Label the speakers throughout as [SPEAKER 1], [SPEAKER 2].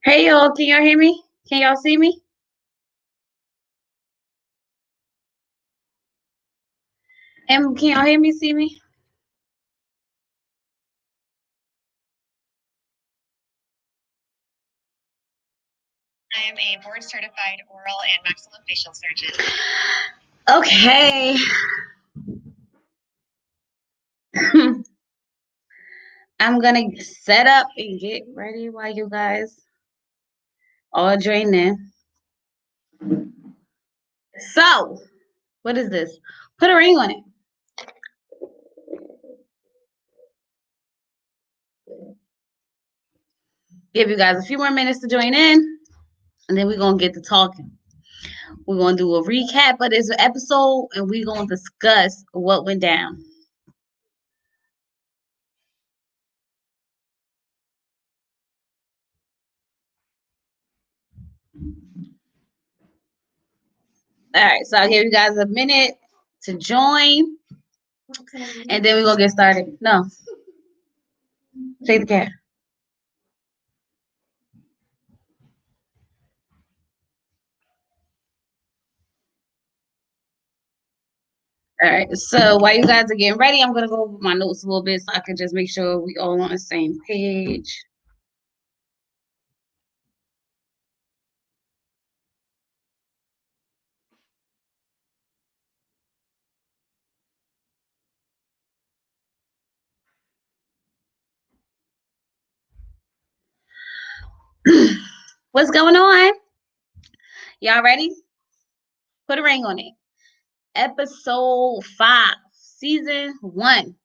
[SPEAKER 1] Hey y'all, can y'all hear me? Can y'all see me? And can y'all hear me, see me?
[SPEAKER 2] I am a board certified oral and maxillofacial surgeon.
[SPEAKER 1] Okay. I'm gonna set up and get ready while you guys all join in. So, what is this? Put a ring on it. Give you guys a few more minutes to join in, and then we're gonna get to talking. We're gonna do a recap of this episode, and we're gonna discuss what went down. All right, so I'll give you guys a minute to join, and then we're gonna get started. No, take the cat. All right. So while you guys are getting ready, I'm gonna go over my notes a little bit so I can just make sure we all on the same page. What's going on? Y'all ready? Put a ring on it. Episode 5, season 1.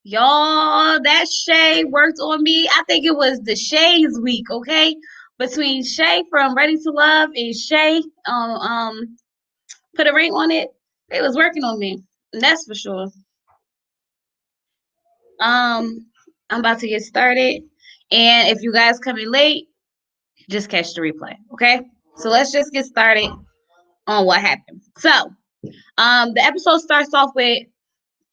[SPEAKER 1] Y'all, that Shay worked on me. I think it was the Shay's week, okay? Between Shay from Ready to Love and Shay, put a ring on it. They was working on me. That's for sure. I'm about to get started. And if you guys come in late, just catch the replay. Okay. So let's just get started on what happened. So, the episode starts off with,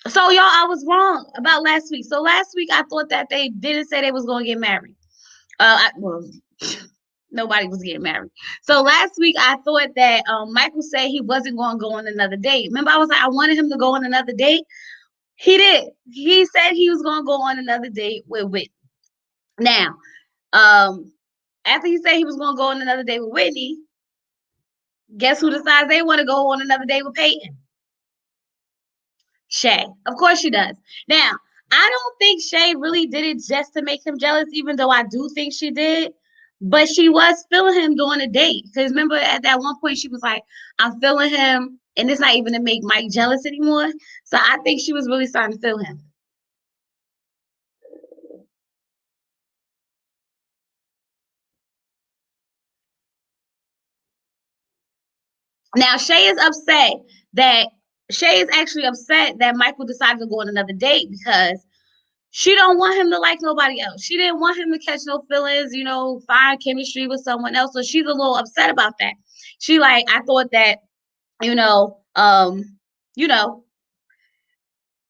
[SPEAKER 1] so y'all, I was wrong about last week. So last week I thought that they didn't say they was gonna get married. Well, nobody was getting married. So last week I thought that Michael said he wasn't going to go on another date. Remember, I was like, I wanted him to go on another date. He did. He said he was going to go on another date with Whitney. Now, after he said he was going to go on another date with Whitney, guess who decides they want to go on another date with Peyton? Shay. Of course she does. Now, I don't think Shay really did it just to make him jealous, even though I do think she did. But she was feeling him during the date. Because remember, at that one point, she was like, I'm feeling him. And it's not even to make Mike jealous anymore. So I think she was really starting to feel him. Now, Shay is actually upset that Michael decided to go on another date because she don't want him to like nobody else. She didn't want him to catch no feelings, find chemistry with someone else. So she's a little upset about that. She like, I thought that, you know, um, you know,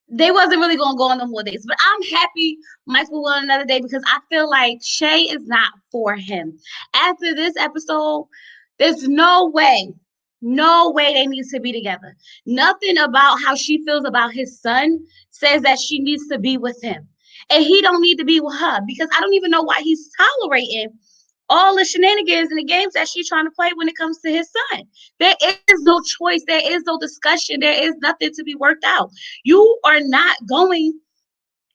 [SPEAKER 1] they wasn't really gonna go on no more dates. But I'm happy Michael went on another date because I feel like Shay is not for him. After this episode, there's no way they need to be together. Nothing about how she feels about his son says that she needs to be with him. And he don't need to be with her because I don't even know why he's tolerating all the shenanigans and the games that she's trying to play when it comes to his son. There is no choice. There is no discussion. There is nothing to be worked out. You are not going.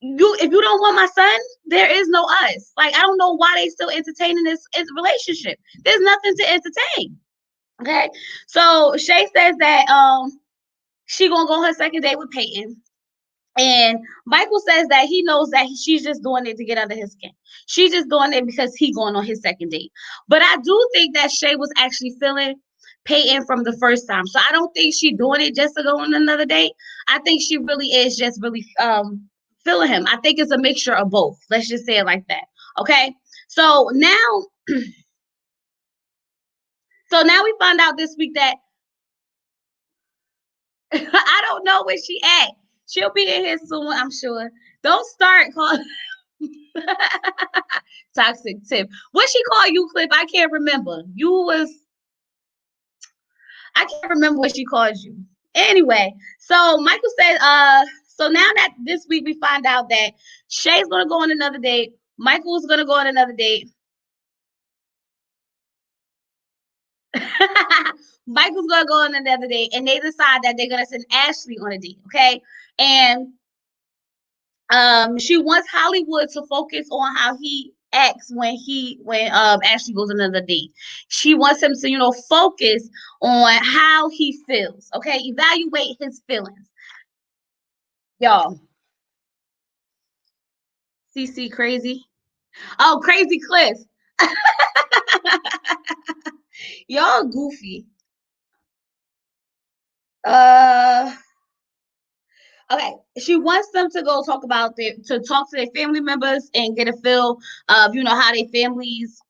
[SPEAKER 1] You if you don't want my son, there is no us. Like I don't know why they still entertaining this relationship. There's nothing to entertain. Okay, so Shay says that she gonna go on her second date with Peyton. And Michael says that he knows that she's just doing it to get under his skin. She's just doing it because he going on his second date. But I do think that Shay was actually feeling Peyton from the first time. So I don't think she doing it just to go on another date. I think she really is just really feeling him. I think it's a mixture of both. Let's just say it like that. Okay. So now we found out this week that I don't know where she at. She'll be in here soon, I'm sure. Don't start calling. Toxic tip. What she called you, Cliff? I can't remember. I can't remember what she called you. Anyway, so Michael said, so now that this week we find out that Shay's gonna go on another date, Michael's gonna go on another date. Michael's gonna go on another date, and they decide that they're gonna send Ashley on a date, okay? And she wants Hollywood to focus on how he acts when Ashley goes on another date. She wants him to, focus on how he feels. Okay, evaluate his feelings. Y'all, CC crazy. Oh, crazy Cliff. Y'all goofy. Uh Okay, she wants them to go talk to their family members and get a feel of how their families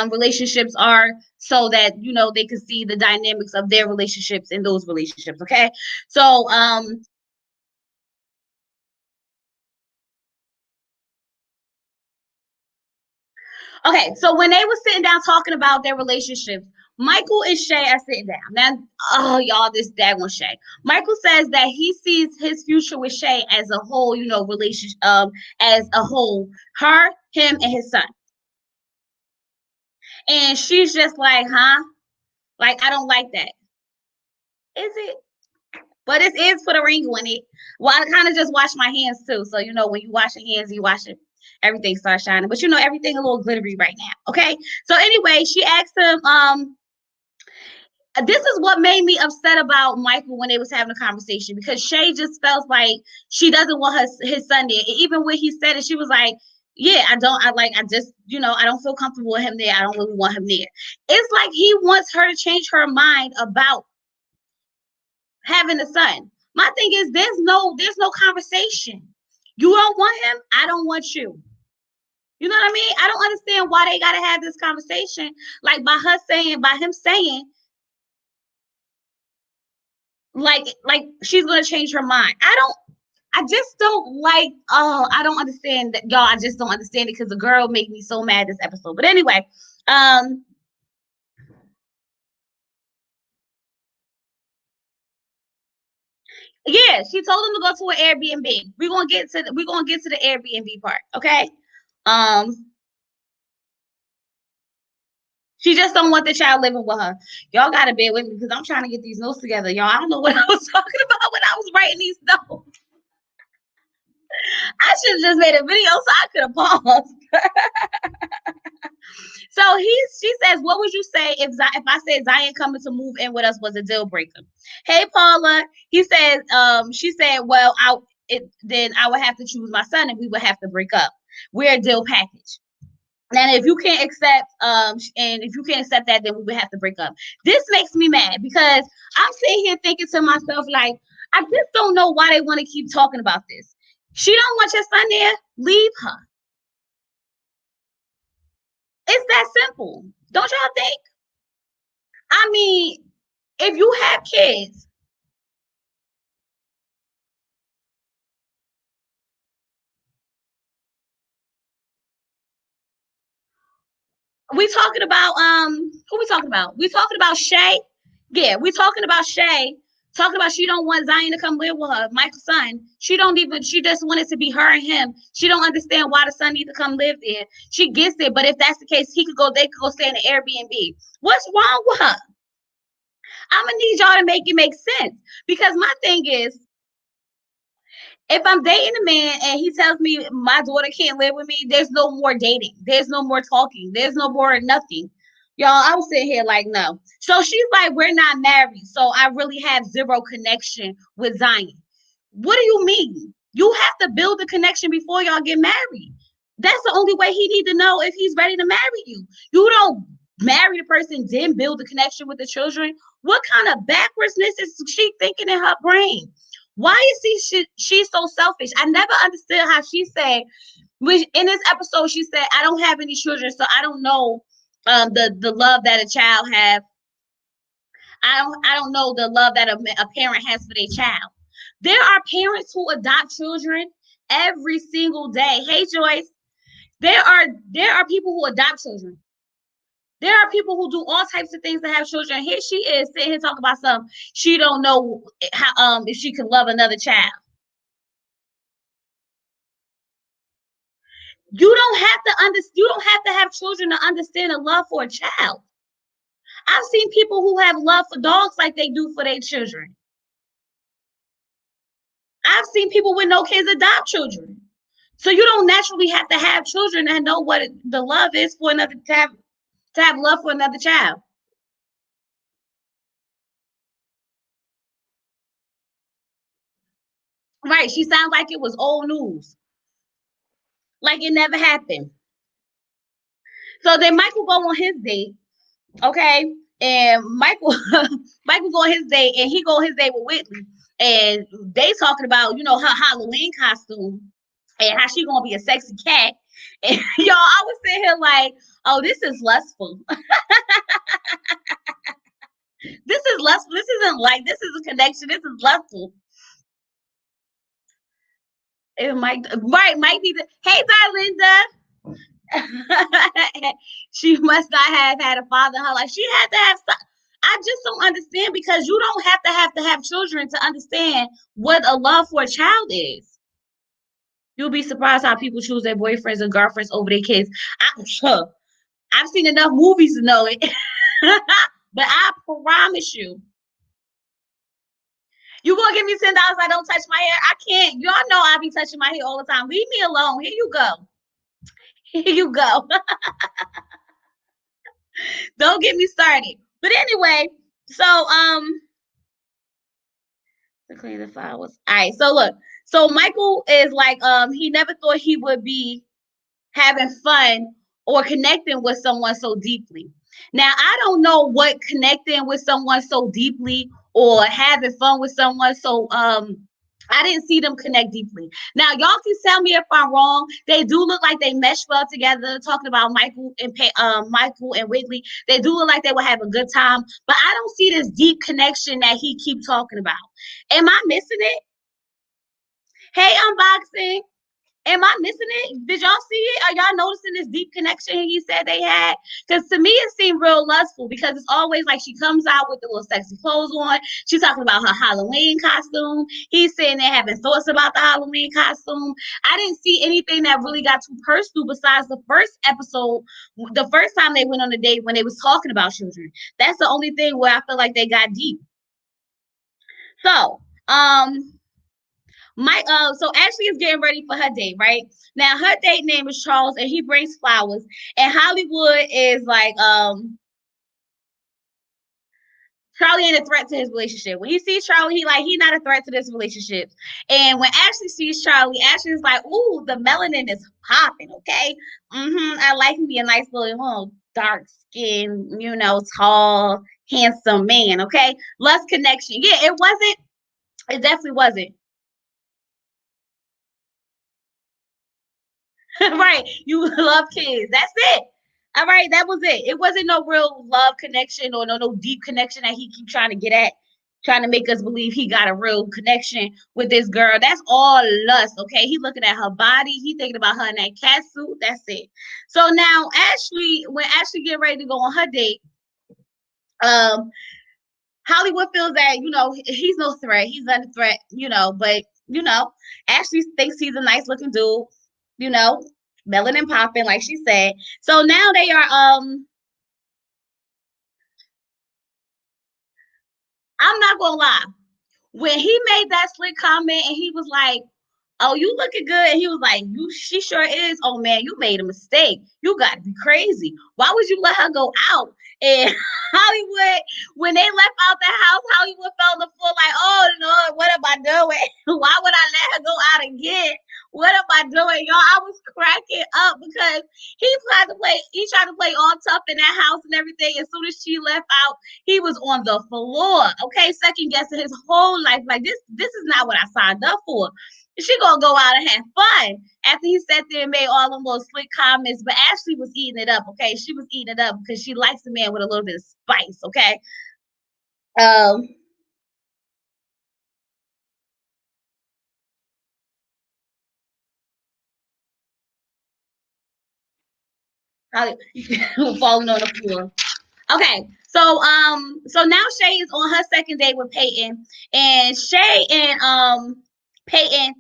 [SPEAKER 1] relationships are, so that they can see the dynamics of their relationships in those relationships. Okay, so okay, so when they were sitting down talking about their relationships, Michael and Shay are sitting down. Now, oh y'all, this daggone Shay. Michael says that he sees his future with Shay as a whole, relationship, as a whole, her, him, and his son. And she's just like, huh? Like, I don't like that. Is it? But it is for the ring on it. Well, I kind of just wash my hands too. So, when you wash your hands, you wash it, everything starts shining. But everything a little glittery right now. Okay. So anyway, she asked him, this is what made me upset about Michael when they was having a conversation, because Shay just felt like she doesn't want his son there. Even when he said it, she was like, yeah, I don't feel comfortable with him there. I don't really want him there. It's like he wants her to change her mind about having a son. My thing is, there's no conversation. You don't want him, I don't want you. You know what I mean? I don't understand why they gotta have this conversation. Like by him saying, like she's gonna change her mind. I just don't like, oh, I don't understand that, y'all. I just don't understand it, because the girl made me so mad this episode. But anyway, yeah, she told him to go to an Airbnb. We're gonna get to the Airbnb part, okay? Um, she just don't want the child living with her. Y'all gotta bear with me, because I'm trying to get these notes together, y'all. I don't know what I was talking about when I was writing these notes. I should have just made a video so I could have paused. So she says, "What would you say if I said Zion coming to move in with us was a deal breaker?" Hey Paula, he said, she said, "Well, then I would have to choose my son, and we would have to break up. We're a deal package. And if you can't accept that, then we would have to break up." This makes me mad, because I'm sitting here thinking to myself, like, I just don't know why they want to keep talking about this. She don't want your son there. Leave her. It's that simple. Don't y'all think? I mean, if you have kids, we talking about who we talking about? We talking about Shay. Yeah, we talking about Shay. Talking about she don't want Zion to come live with her, Michael's son. She just wanted to be her and him. She don't understand why the son need to come live there. She gets it, but if that's the case, they could go stay in the Airbnb. What's wrong with her? I'm gonna need y'all to make it make sense. Because my thing is, if I'm dating a man and he tells me my daughter can't live with me, there's no more dating. There's no more talking. There's no more nothing. Y'all, I'm sitting here like, no. So she's like, we're not married. So I really have zero connection with Zion. What do you mean? You have to build a connection before y'all get married. That's the only way he need to know if he's ready to marry you. You don't marry the person, then build a connection with the children. What kind of backwardsness is she thinking in her brain? Why is she's so selfish? I never understood how she said, in this episode, she said, I don't have any children, so I don't know the love that a child have. I don't know the love that a parent has for their child. There are parents who adopt children every single day. Hey Joyce. There are people who adopt children. There are people who do all types of things to have children. Here she is sitting here talking about something she don't know how if she can love another child. You don't have to have children to understand a love for a child. I've seen people who have love for dogs like they do for their children. I've seen people with no kids adopt children. So you don't naturally have to have children and know what the love is for another to have love for another child. Right. She sounds like it was old news. Like it never happened. So then Michael go on his date, okay? And Michael Michael go on his date and he go on his date with Whitley. And they talking about, her Halloween costume and how she gonna be a sexy cat. And y'all, I was sitting here like, oh, this is lustful. This is lustful. This isn't like this is a connection. This is lustful. It might be the hey Darlinda. She must not have had a father in her life. She had to have I just don't understand because you don't have to have children to understand what a love for a child is. You'll be surprised how people choose their boyfriends and girlfriends over their kids. I've seen enough movies to know it. But I promise you gonna give me $10 I don't touch my hair? I can't. Y'all know I be touching my hair all the time. Leave me alone. Here you go. Here you go. Don't get me started. But anyway, so to clean the flowers. All right. So look. So Michael is like he never thought he would be having fun or connecting with someone so deeply. Now, I don't know what connecting with someone so deeply or having fun with someone so I didn't see them connect deeply. Now, y'all can tell me if I'm wrong. They do look like they mesh well together. Talking about Michael and Wiggly, they do look like they will have a good time. But I don't see this deep connection that he keeps talking about. Am I missing it? Hey, unboxing. Am I missing it? Did y'all see it? Are y'all noticing this deep connection he said they had? Because to me, it seemed real lustful because it's always like she comes out with the little sexy clothes on. She's talking about her Halloween costume. He's saying they're having thoughts about the Halloween costume. I didn't see anything that really got too personal besides the first episode, the first time they went on a date when they was talking about children. That's the only thing where I feel like they got deep. So, so Ashley is getting ready for her date, right? Now her date name is Charles and he brings flowers. And Hollywood is like, Charlie ain't a threat to his relationship. When he sees Charlie, he's not a threat to this relationship. And when Ashley sees Charlie, Ashley's like, ooh, the melanin is popping, okay? I like me a nice little dark skin, tall, handsome man, okay? Lust connection. Yeah, it definitely wasn't. Right. You love kids. That's it. All right, that was it. It wasn't no real love connection or no deep connection that he keep trying to get at, trying to make us believe he got a real connection with this girl. That's all lust, okay? He looking at her body. He thinking about her in that cat suit. That's it. So now when Ashley get ready to go on her date, um, Hollywood feels that, he's no threat. He's not a threat, but, Ashley thinks he's a nice looking dude, you know, melanin popping, like she said. So now they are, I'm not gonna lie. When he made that slick comment and he was like, oh, you looking good. And he was like, she sure is. Oh man, you made a mistake. You got to be crazy. Why would you let her go out? And Hollywood, when they left out the house, Hollywood fell on the floor like, oh no, what am I doing? Why would I let her go out again? What am I doing, y'all? I was cracking up because he tried to play all tough in that house and everything. As soon as she left out, he was on the floor, okay, second guessing his whole life. Like this is not what I signed up for. She gonna go out and have fun after he sat there and made all them little slick comments. But Ashley was eating it up, okay? She was eating it up because she likes a man with a little bit of spice, okay? Um, Probably falling on the floor. Okay, so now Shay is on her second date with Peyton, and Shay and Peyton,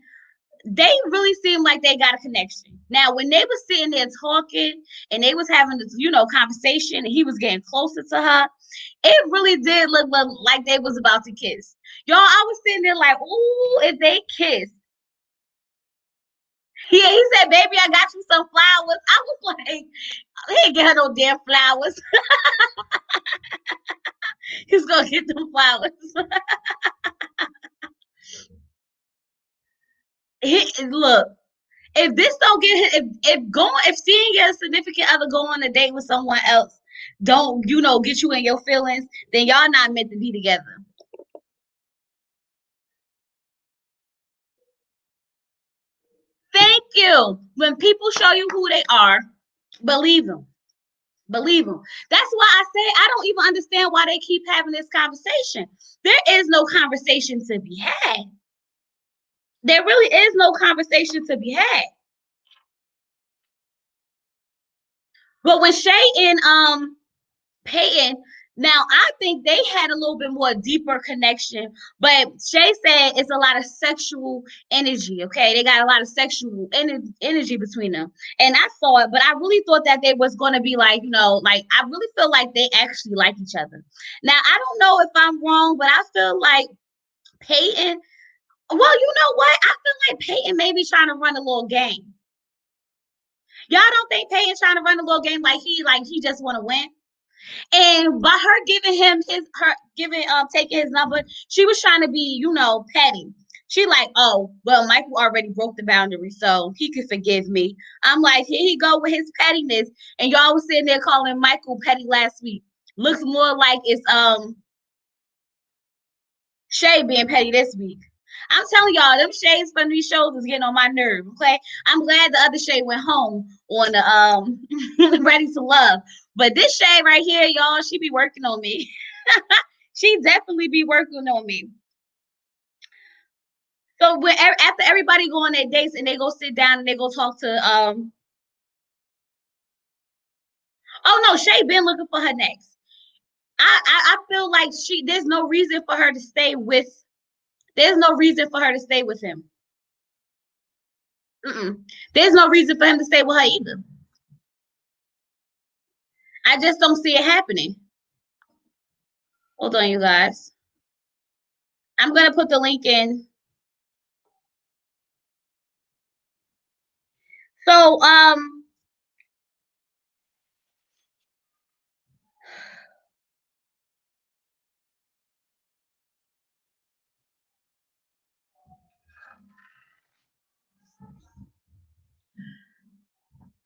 [SPEAKER 1] they really seem like they got a connection. Now, when they was sitting there talking and they was having this, conversation, and he was getting closer to her, it really did look like they was about to kiss. Y'all, I was sitting there like, ooh, if they kiss. Yeah, he said, baby, I got you some flowers. I was like, he ain't get her no damn flowers. He's gonna get them flowers. Look, if this don't get if seeing your significant other go on a date with someone else don't get you in your feelings, then y'all not meant to be together. Thank you. When people show you who they are, believe them. Believe them. That's why I say I don't even understand why they keep having this conversation. There is no conversation to be had. There really is no conversation to be had. But when Shay and Peyton, now I think they had a little bit more deeper connection, but Shay said it's a lot of sexual energy. Okay, they got a lot of sexual energy between them, and I saw it. But I really thought that they was gonna be like, like I really feel like they actually like each other. Now I don't know if I'm wrong, but I feel like Peyton. Well, you know what? I feel like Peyton may be trying to run a little game. Y'all don't think Peyton trying to run a little game like he just want to win? And by her giving him taking his number, she was trying to be, petty. She like, oh, well, Michael already broke the boundary, so he could forgive me. I'm like, here he go with his pettiness. And y'all was sitting there calling Michael petty last week. Looks more like it's Shay being petty this week. I'm telling y'all, them shades from these shows is getting on my nerve. Okay, I'm glad the other Shay went home on the Ready to Love, but this Shay right here, y'all, she be working on me. She definitely be working on me. So after everybody go on their dates and they go sit down and they go talk to oh no, Shay been looking for her next. I feel like there's no reason for her to stay with. There's no reason for her to stay with him. There's no reason for him to stay with her either. I just don't see it happening. Hold on, you guys. I'm gonna put the link in. So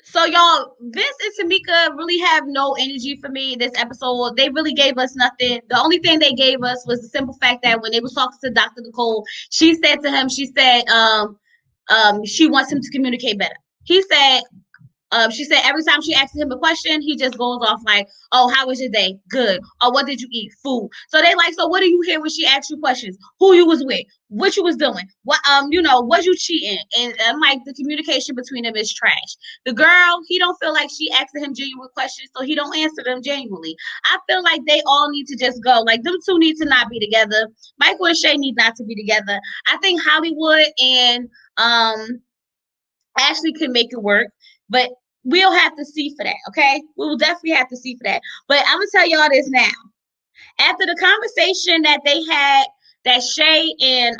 [SPEAKER 1] So y'all, Vince and Tamika really have no energy for me this episode. They really gave us nothing. The only thing they gave us was the simple fact that when they was talking to Dr. Nicole, she said to him, she said, she wants him to communicate better. He said, she said every time she asks him a question, he just goes off like, "Oh, how was your day? Good. Oh, what did you eat? Food." So they like, "So what do you hear when she asks you questions? Who you was with? What you was doing? What was you cheating?" And I'm like, the communication between them is trash. The girl, he don't feel like she asking him genuine questions, so he don't answer them genuinely. I feel like they all need to just go. Like them two need to not be together. Michael and Shay need not to be together. I think Hollywood and Ashley can make it work, but we'll have to see for that, okay? We will definitely have to see for that. But I'm gonna tell y'all this now. After the conversation that they had, that Shay and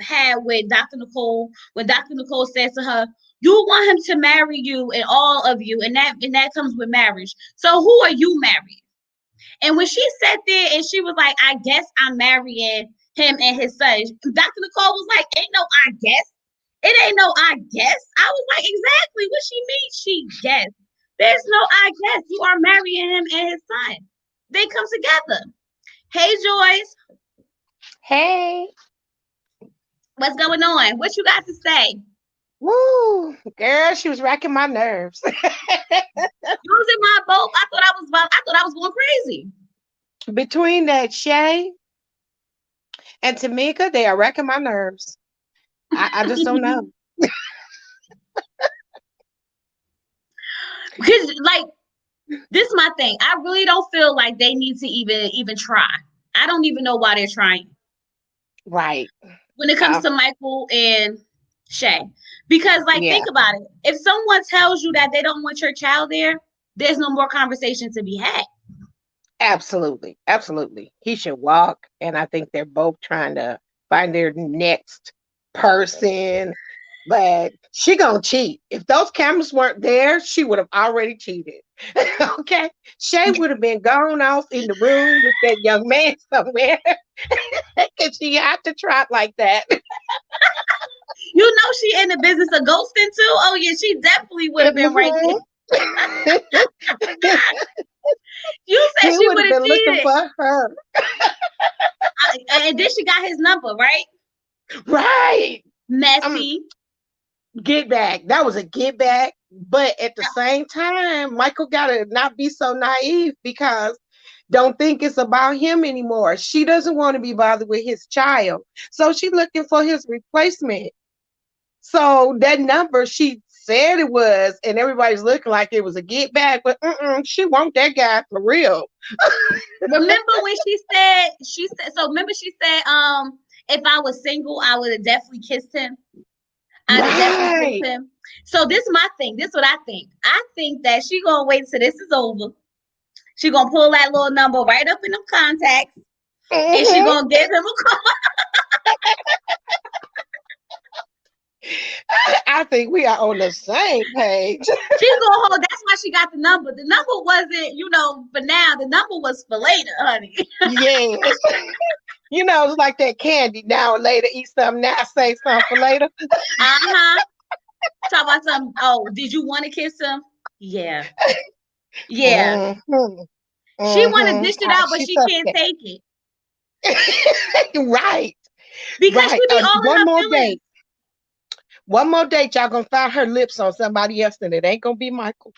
[SPEAKER 1] had with Dr. Nicole, when Dr. Nicole said to her, "You want him to marry you and all of you, and that comes with marriage. So who are you marrying?" And when she sat there and she was like, "I guess I'm marrying him and his son," Dr. Nicole was like, "Ain't no I guess. It ain't no I guess." I was like, exactly what she means. She guessed. There's no I guess. You are marrying him and his son. They come together. Hey, Joyce.
[SPEAKER 3] Hey.
[SPEAKER 1] What's going on? What you got to say?
[SPEAKER 3] Woo. Girl, she was racking my nerves.
[SPEAKER 1] You was in my boat. I thought I was going crazy.
[SPEAKER 3] Between that Shay and Tamika, they are wrecking my nerves. I just don't know.
[SPEAKER 1] Because like This is my thing. I really don't feel like they need to even try. I don't even know why they're trying
[SPEAKER 3] Right.
[SPEAKER 1] when it comes
[SPEAKER 3] Uh,
[SPEAKER 1] to Michael and Shay. Because like
[SPEAKER 3] yeah.
[SPEAKER 1] think about it. If someone tells you that they don't want your child there, there's no more conversation to be had.
[SPEAKER 3] Absolutely. Absolutely. He should walk. And I think they're both trying to find their next person. But she gonna cheat. If those cameras weren't there, she would have already cheated. Okay. Shay would have been gone off in the room with that young man somewhere. Cause she had to try it like that.
[SPEAKER 1] You know she in the business of ghosting too. Oh yeah, she definitely would have been right there.
[SPEAKER 3] Mhm.
[SPEAKER 1] You said
[SPEAKER 3] He
[SPEAKER 1] she
[SPEAKER 3] would
[SPEAKER 1] would
[SPEAKER 3] have
[SPEAKER 1] have
[SPEAKER 3] been looking
[SPEAKER 1] cheated.
[SPEAKER 3] for her.
[SPEAKER 1] And then she got his number, right?
[SPEAKER 3] Right. Um,
[SPEAKER 1] Messy.
[SPEAKER 3] get back. That was a get back. But at the same time, Michael gotta not be so naive because don't think it's about him anymore. She doesn't want to be bothered with his child. So she's looking for his replacement. So that number she said it was, and everybody's looking like it was a get back, but she want that guy for real.
[SPEAKER 1] Remember when she said so remember she said, if I was single, I would have definitely kissed him. I'd have definitely kissed
[SPEAKER 3] Right.
[SPEAKER 1] him. So this is my thing. This is what I think. I think that she gonna wait till this is over. She gonna pull that little number right up in them contacts, and she
[SPEAKER 3] Mhm.
[SPEAKER 1] gonna give him a call.
[SPEAKER 3] I think we are on the same page.
[SPEAKER 1] She's gonna hold. That's why she got the number. The number wasn't, for now. The number was for later, honey.
[SPEAKER 3] Yes. It's like that candy. Now or later, eat something now, say something for later.
[SPEAKER 1] Uh-huh. Talk about something. Oh, did you want to kiss him? Yeah. Yeah.
[SPEAKER 3] Mm-hmm.
[SPEAKER 1] She want to
[SPEAKER 3] Mm-hmm.
[SPEAKER 1] dish it out, but
[SPEAKER 3] She's
[SPEAKER 1] she can't
[SPEAKER 3] suspect.
[SPEAKER 1] take it
[SPEAKER 3] Right.
[SPEAKER 1] because
[SPEAKER 3] Right.
[SPEAKER 1] she be all in
[SPEAKER 3] One
[SPEAKER 1] her
[SPEAKER 3] more
[SPEAKER 1] feelings.
[SPEAKER 3] date. One more date. Y'all gonna find her lips on somebody else, and it ain't gonna be Michael.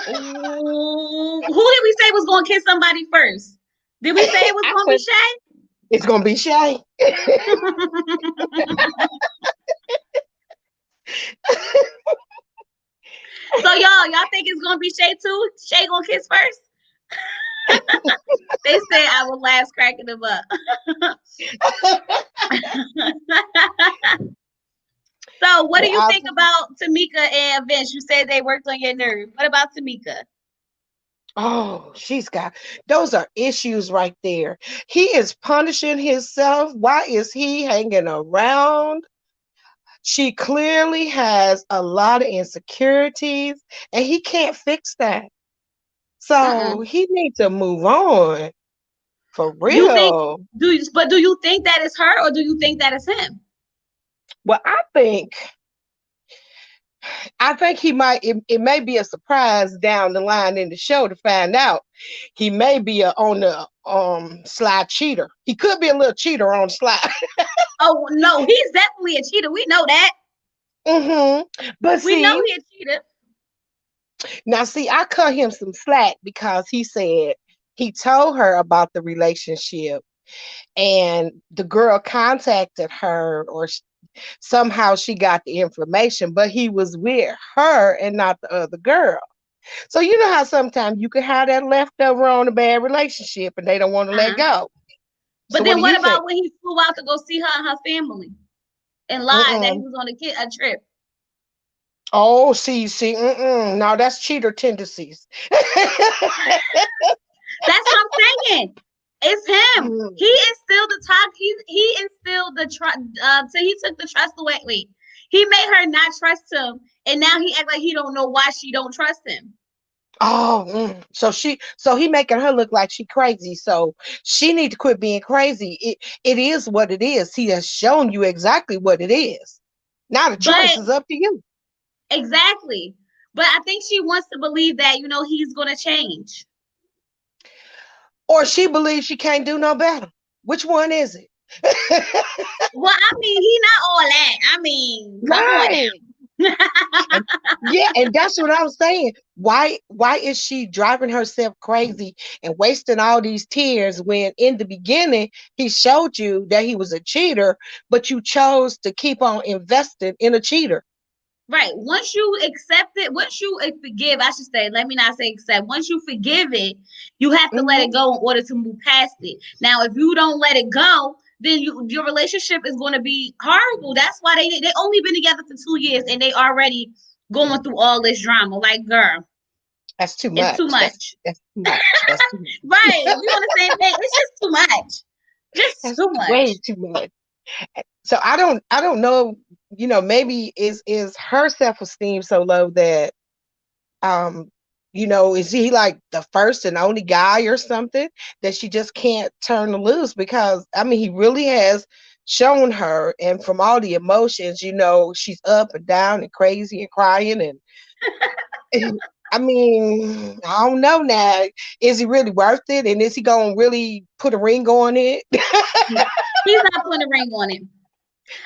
[SPEAKER 1] Ooh, who did we say was gonna kiss somebody first? Did we say it was
[SPEAKER 3] I
[SPEAKER 1] gonna be
[SPEAKER 3] said
[SPEAKER 1] Shay?
[SPEAKER 3] it's gonna be Shay.
[SPEAKER 1] So y'all think it's gonna be Shay too? Shay gonna kiss first? They said I was last cracking them up. So what do
[SPEAKER 3] But
[SPEAKER 1] you think about Tamika and Vince? You said they worked on your nerve. What about Tamika?
[SPEAKER 3] oh, she's got those are issues right there. He is punishing himself. Why is he hanging around? She clearly has a lot of insecurities and he can't fix that.
[SPEAKER 1] Uh-uh.
[SPEAKER 3] So he needs to move on for
[SPEAKER 1] You think
[SPEAKER 3] real.
[SPEAKER 1] do you think that is her or do you think that is him?
[SPEAKER 3] Well, I think he might it may be a surprise down the line in the show to find out he may be on the slide cheater. He could be a little cheater on slide.
[SPEAKER 1] Oh no, he's definitely a cheater. We know that.
[SPEAKER 3] But
[SPEAKER 1] We know
[SPEAKER 3] see,
[SPEAKER 1] he a cheater.
[SPEAKER 3] now see, I cut him some slack because he said he told her about the relationship and the girl contacted her or somehow she got the information, but he was with her and not the other girl. So you know how sometimes you can have that leftover on a bad relationship and they don't want to let
[SPEAKER 1] Uh-huh.
[SPEAKER 3] go. So
[SPEAKER 1] But
[SPEAKER 3] what
[SPEAKER 1] then
[SPEAKER 3] do
[SPEAKER 1] what
[SPEAKER 3] you think?
[SPEAKER 1] about when he flew out to go see her and her family and lied that he
[SPEAKER 3] Mm-mm.
[SPEAKER 1] was on a trip?
[SPEAKER 3] Oh, see, no, that's cheater tendencies.
[SPEAKER 1] That's what I'm saying. It's him.
[SPEAKER 3] Mm.
[SPEAKER 1] He is still the top. He is still the trust. So he took the trust away. Wait, he made her not trust him, and now he act like he don't know why she don't trust him.
[SPEAKER 3] Oh, so he making her look like she crazy. So she need to quit being crazy. It is what it is. He has shown you exactly what it is. Now the choice
[SPEAKER 1] But
[SPEAKER 3] is up to you.
[SPEAKER 1] exactly. But I think she wants to believe that he's gonna change.
[SPEAKER 3] Or she believes she can't do no better. Which one is it?
[SPEAKER 1] Well, I mean, he not all that. I mean, come on
[SPEAKER 3] Right.
[SPEAKER 1] now.
[SPEAKER 3] And yeah, and that's what I'm saying. Why is she driving herself crazy and wasting all these tears when in the beginning he showed you that he was a cheater, but you chose to keep on investing in a cheater?
[SPEAKER 1] Right. Once you accept it, once you forgive, I should say, let me not say accept. Once you forgive it, you have to let
[SPEAKER 3] Hmm.
[SPEAKER 1] it go in order to move past it. Now, if you don't let it go, then your relationship is going to be horrible. That's why they only been together for 2 years and they already going through all this drama. Like, girl,
[SPEAKER 3] That's too
[SPEAKER 1] it's too
[SPEAKER 3] much.
[SPEAKER 1] much.
[SPEAKER 3] That's too much. That's too much.
[SPEAKER 1] Right. We on the same page. It's just too much. Just
[SPEAKER 3] That's
[SPEAKER 1] too
[SPEAKER 3] way
[SPEAKER 1] much.
[SPEAKER 3] too much. So I don't know, maybe is her self-esteem so low that um is he like the first and only guy or something that she just can't turn loose? Because I mean he really has shown her, and from all the emotions, she's up and down and crazy and crying and I mean, I don't know now. Is he really worth it? And is he gonna really put a ring on it?
[SPEAKER 1] He's not putting a ring on it.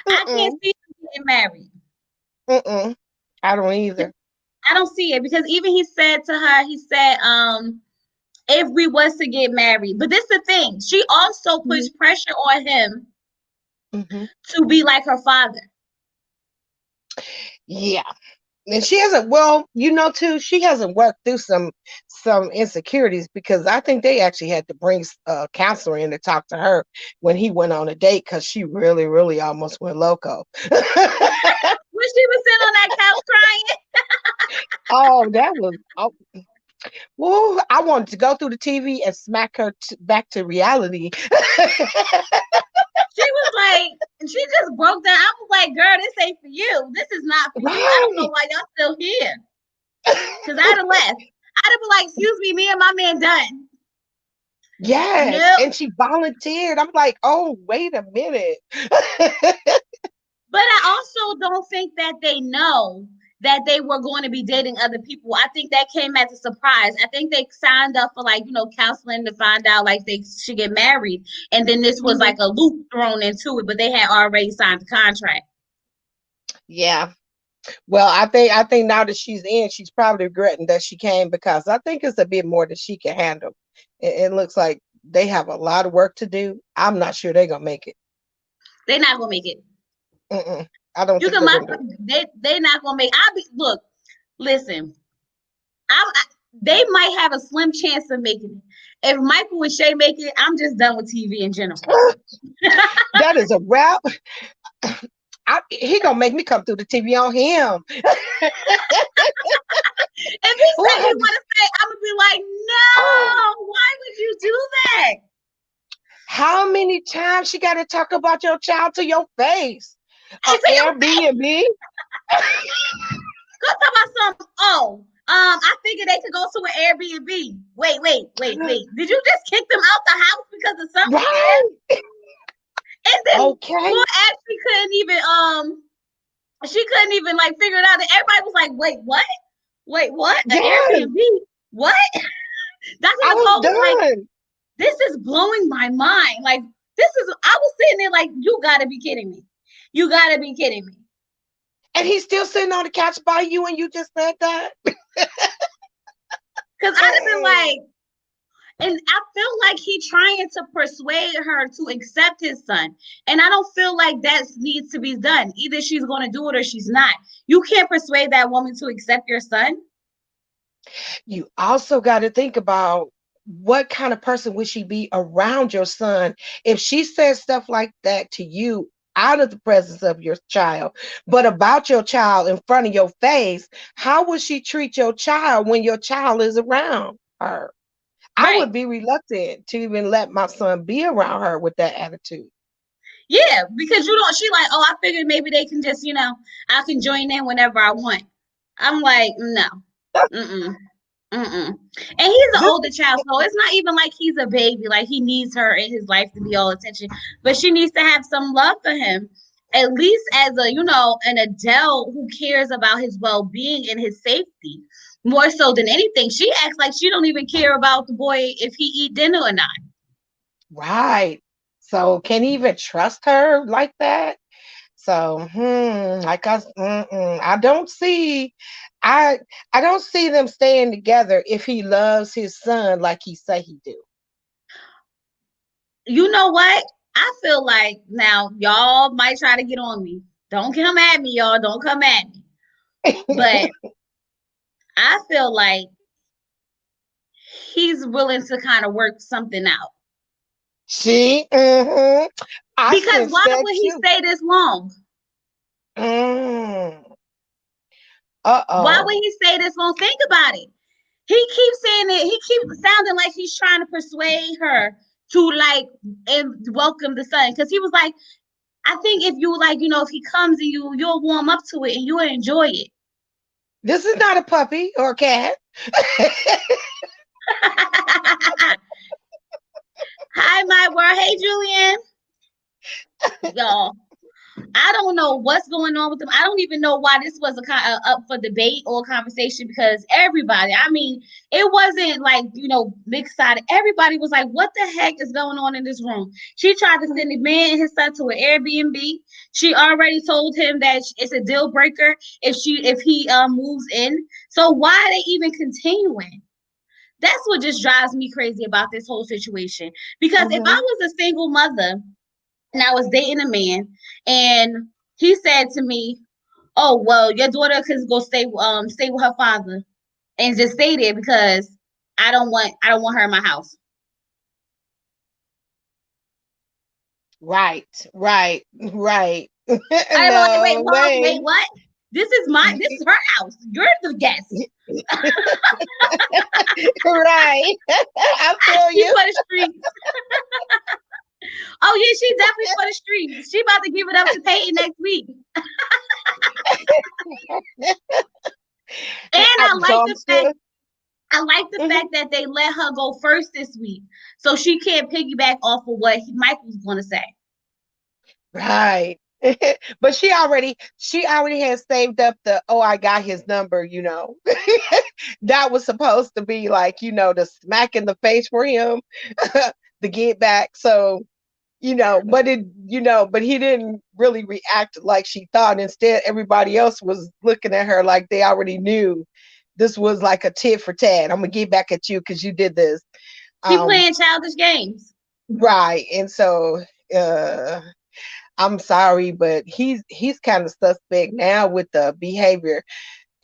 [SPEAKER 1] I can't
[SPEAKER 3] Mm-mm,
[SPEAKER 1] see him getting married.
[SPEAKER 3] mm-mm. I don't either.
[SPEAKER 1] I don't see it because even he said to her, he said, if we was to get married. But this is the thing. She also puts
[SPEAKER 3] Mhm,
[SPEAKER 1] pressure on him
[SPEAKER 3] mhm.
[SPEAKER 1] to be like her father.
[SPEAKER 3] Yeah. And she hasn't, well, too, she hasn't worked through some insecurities, because I think they actually had to bring a counselor in to talk to her when he went on a date, because she really, really almost went loco.
[SPEAKER 1] When she was sitting on that couch crying,
[SPEAKER 3] Oh, that was, oh, woo, I wanted to go through the TV and smack her back to reality.
[SPEAKER 1] she was like, she just broke down. I was like, girl, this ain't for you. This is not for you. I don't know
[SPEAKER 3] Right.
[SPEAKER 1] why y'all still here. Because I'd have left. I'd have been like, excuse me and my man done.
[SPEAKER 3] Yes.
[SPEAKER 1] Nope.
[SPEAKER 3] And she volunteered. I'm like, oh, wait a minute.
[SPEAKER 1] But I also don't think that they know that they were going to be dating other people. I think that came as a surprise. I think they signed up for like, counseling to find out like they should get married. And then this was
[SPEAKER 3] Mhm.
[SPEAKER 1] like a loop thrown into it, but they had already signed the contract.
[SPEAKER 3] Yeah. Well, I think now that she's in, she's probably regretting that she came, because I think it's a bit more than she can handle. It looks like they have a lot of work to do. I'm not sure they're gonna make it.
[SPEAKER 1] They're not gonna make it.
[SPEAKER 3] Mm-mm. I don't
[SPEAKER 1] You
[SPEAKER 3] think
[SPEAKER 1] can
[SPEAKER 3] they're
[SPEAKER 1] mark
[SPEAKER 3] gonna do it.
[SPEAKER 1] they not gonna make I be look, listen, I they might have a slim chance of making it. If Michael and Shay make it, I'm just done with TV in general.
[SPEAKER 3] That is a wrap. He gonna make me come through the TV on him.
[SPEAKER 1] If he
[SPEAKER 3] Oh,
[SPEAKER 1] say he want to stay, I'm gonna be like,
[SPEAKER 3] oh,
[SPEAKER 1] no, why would you do that?
[SPEAKER 3] how many times she got to talk about your child to your face?
[SPEAKER 1] Hey, to your face,
[SPEAKER 3] Airbnb.
[SPEAKER 1] go talk about some. Oh, I figured they could go to an Airbnb. Wait. Did you just kick them out the house because of something there?
[SPEAKER 3] Right.
[SPEAKER 1] And then
[SPEAKER 3] Okay.
[SPEAKER 1] poor Ashley she couldn't even like figure it out. And everybody was like, wait, what? Wait, what? An
[SPEAKER 3] Yes.
[SPEAKER 1] Airbnb? What? Dr.
[SPEAKER 3] I was
[SPEAKER 1] Nicole was like,
[SPEAKER 3] done.
[SPEAKER 1] this is blowing my mind. Like, I was sitting there like, you gotta be kidding me. You gotta be kidding me.
[SPEAKER 3] And he's still sitting on the couch by you, and you just said that?
[SPEAKER 1] Because I'd have been like, and I feel like he trying to persuade her to accept his son. And I don't feel like that needs to be done. Either she's going to do it or she's not. You can't persuade that woman to accept your son.
[SPEAKER 3] You also got to think about, what kind of person would she be around your son if she says stuff like that to you out of the presence of your child, but about your child in front of your face? How would she treat your child when your child is around her? I
[SPEAKER 1] Right.
[SPEAKER 3] would be reluctant to even let my son be around her with that attitude.
[SPEAKER 1] Yeah, because she like, oh, I figured maybe they can just, I can join in whenever I want. I'm like, no. Mm-mm. Mm-mm. And he's an
[SPEAKER 3] This,
[SPEAKER 1] older child, so it's not even like he's a baby. Like he needs her in his life to be all attention, but she needs to have some love for him, at least as an adult who cares about his well-being and his safety more so than anything. She acts like she don't even care about the boy if he eat dinner or not.
[SPEAKER 3] right. So can he even trust her like that? So, I don't see, I, I don't see them staying together if he loves his son like he say he do.
[SPEAKER 1] You know what? I feel like now y'all might try to get on me. Don't come at me, y'all. Don't come at me. But I feel like he's willing to kind of work something out.
[SPEAKER 3] See, I
[SPEAKER 1] Because
[SPEAKER 3] sense
[SPEAKER 1] why
[SPEAKER 3] that
[SPEAKER 1] would he
[SPEAKER 3] too.
[SPEAKER 1] stay this long?
[SPEAKER 3] Mm.
[SPEAKER 1] Why would
[SPEAKER 3] Uh-oh.
[SPEAKER 1] he stay this long? Think about it. He keeps saying it. He keeps sounding like he's trying to persuade her to like and welcome the son. Because he was like, I think if you like, if he comes and you'll warm up to it and you'll enjoy it.
[SPEAKER 3] This is not a puppy or a cat.
[SPEAKER 1] Hi, my world. Hey, Julian. Y'all, I don't know what's going on with them. I don't even know why this was a kind of up for debate or conversation because everybody, I mean, it wasn't like, mixed sided. Everybody was like, what the heck is going on in this room? She tried to send the man and his son to an Airbnb. She already told him that it's a deal breaker if he moves in. So why are they even continuing? That's what just drives me crazy about this whole situation. Because if I
[SPEAKER 3] Mm-hmm.
[SPEAKER 1] was a single mother, and I was dating a man, and he said to me, "Oh, well, your daughter can go stay with her father and just stay there because I don't want her in my house."
[SPEAKER 3] Right, right, right.
[SPEAKER 1] I was like, "Wait,
[SPEAKER 3] No
[SPEAKER 1] pause,
[SPEAKER 3] way.
[SPEAKER 1] wait, what? This is her house. You're the guest."
[SPEAKER 3] Right. I feel
[SPEAKER 1] She
[SPEAKER 3] you.
[SPEAKER 1] for the streets. Oh yeah, she definitely for the streets. She about to give it up to Peyton next week. And I like
[SPEAKER 3] So I'm
[SPEAKER 1] the fact
[SPEAKER 3] still.
[SPEAKER 1] I like the
[SPEAKER 3] Mhm.
[SPEAKER 1] fact that they let her go first this week, so she can't piggyback off of what Mike was going to say.
[SPEAKER 3] Right. But she already had saved up the, oh, I got his number. That was supposed to be like, the smack in the face for him, the get back. So, but he didn't really react like she thought. Instead, everybody else was looking at her like they already knew this was like a tit for tat. I'm gonna get back at you because you did this.
[SPEAKER 1] She
[SPEAKER 3] Um,
[SPEAKER 1] playing childish games.
[SPEAKER 3] right. And so uh I'm sorry, but he's kind of suspect now with the behavior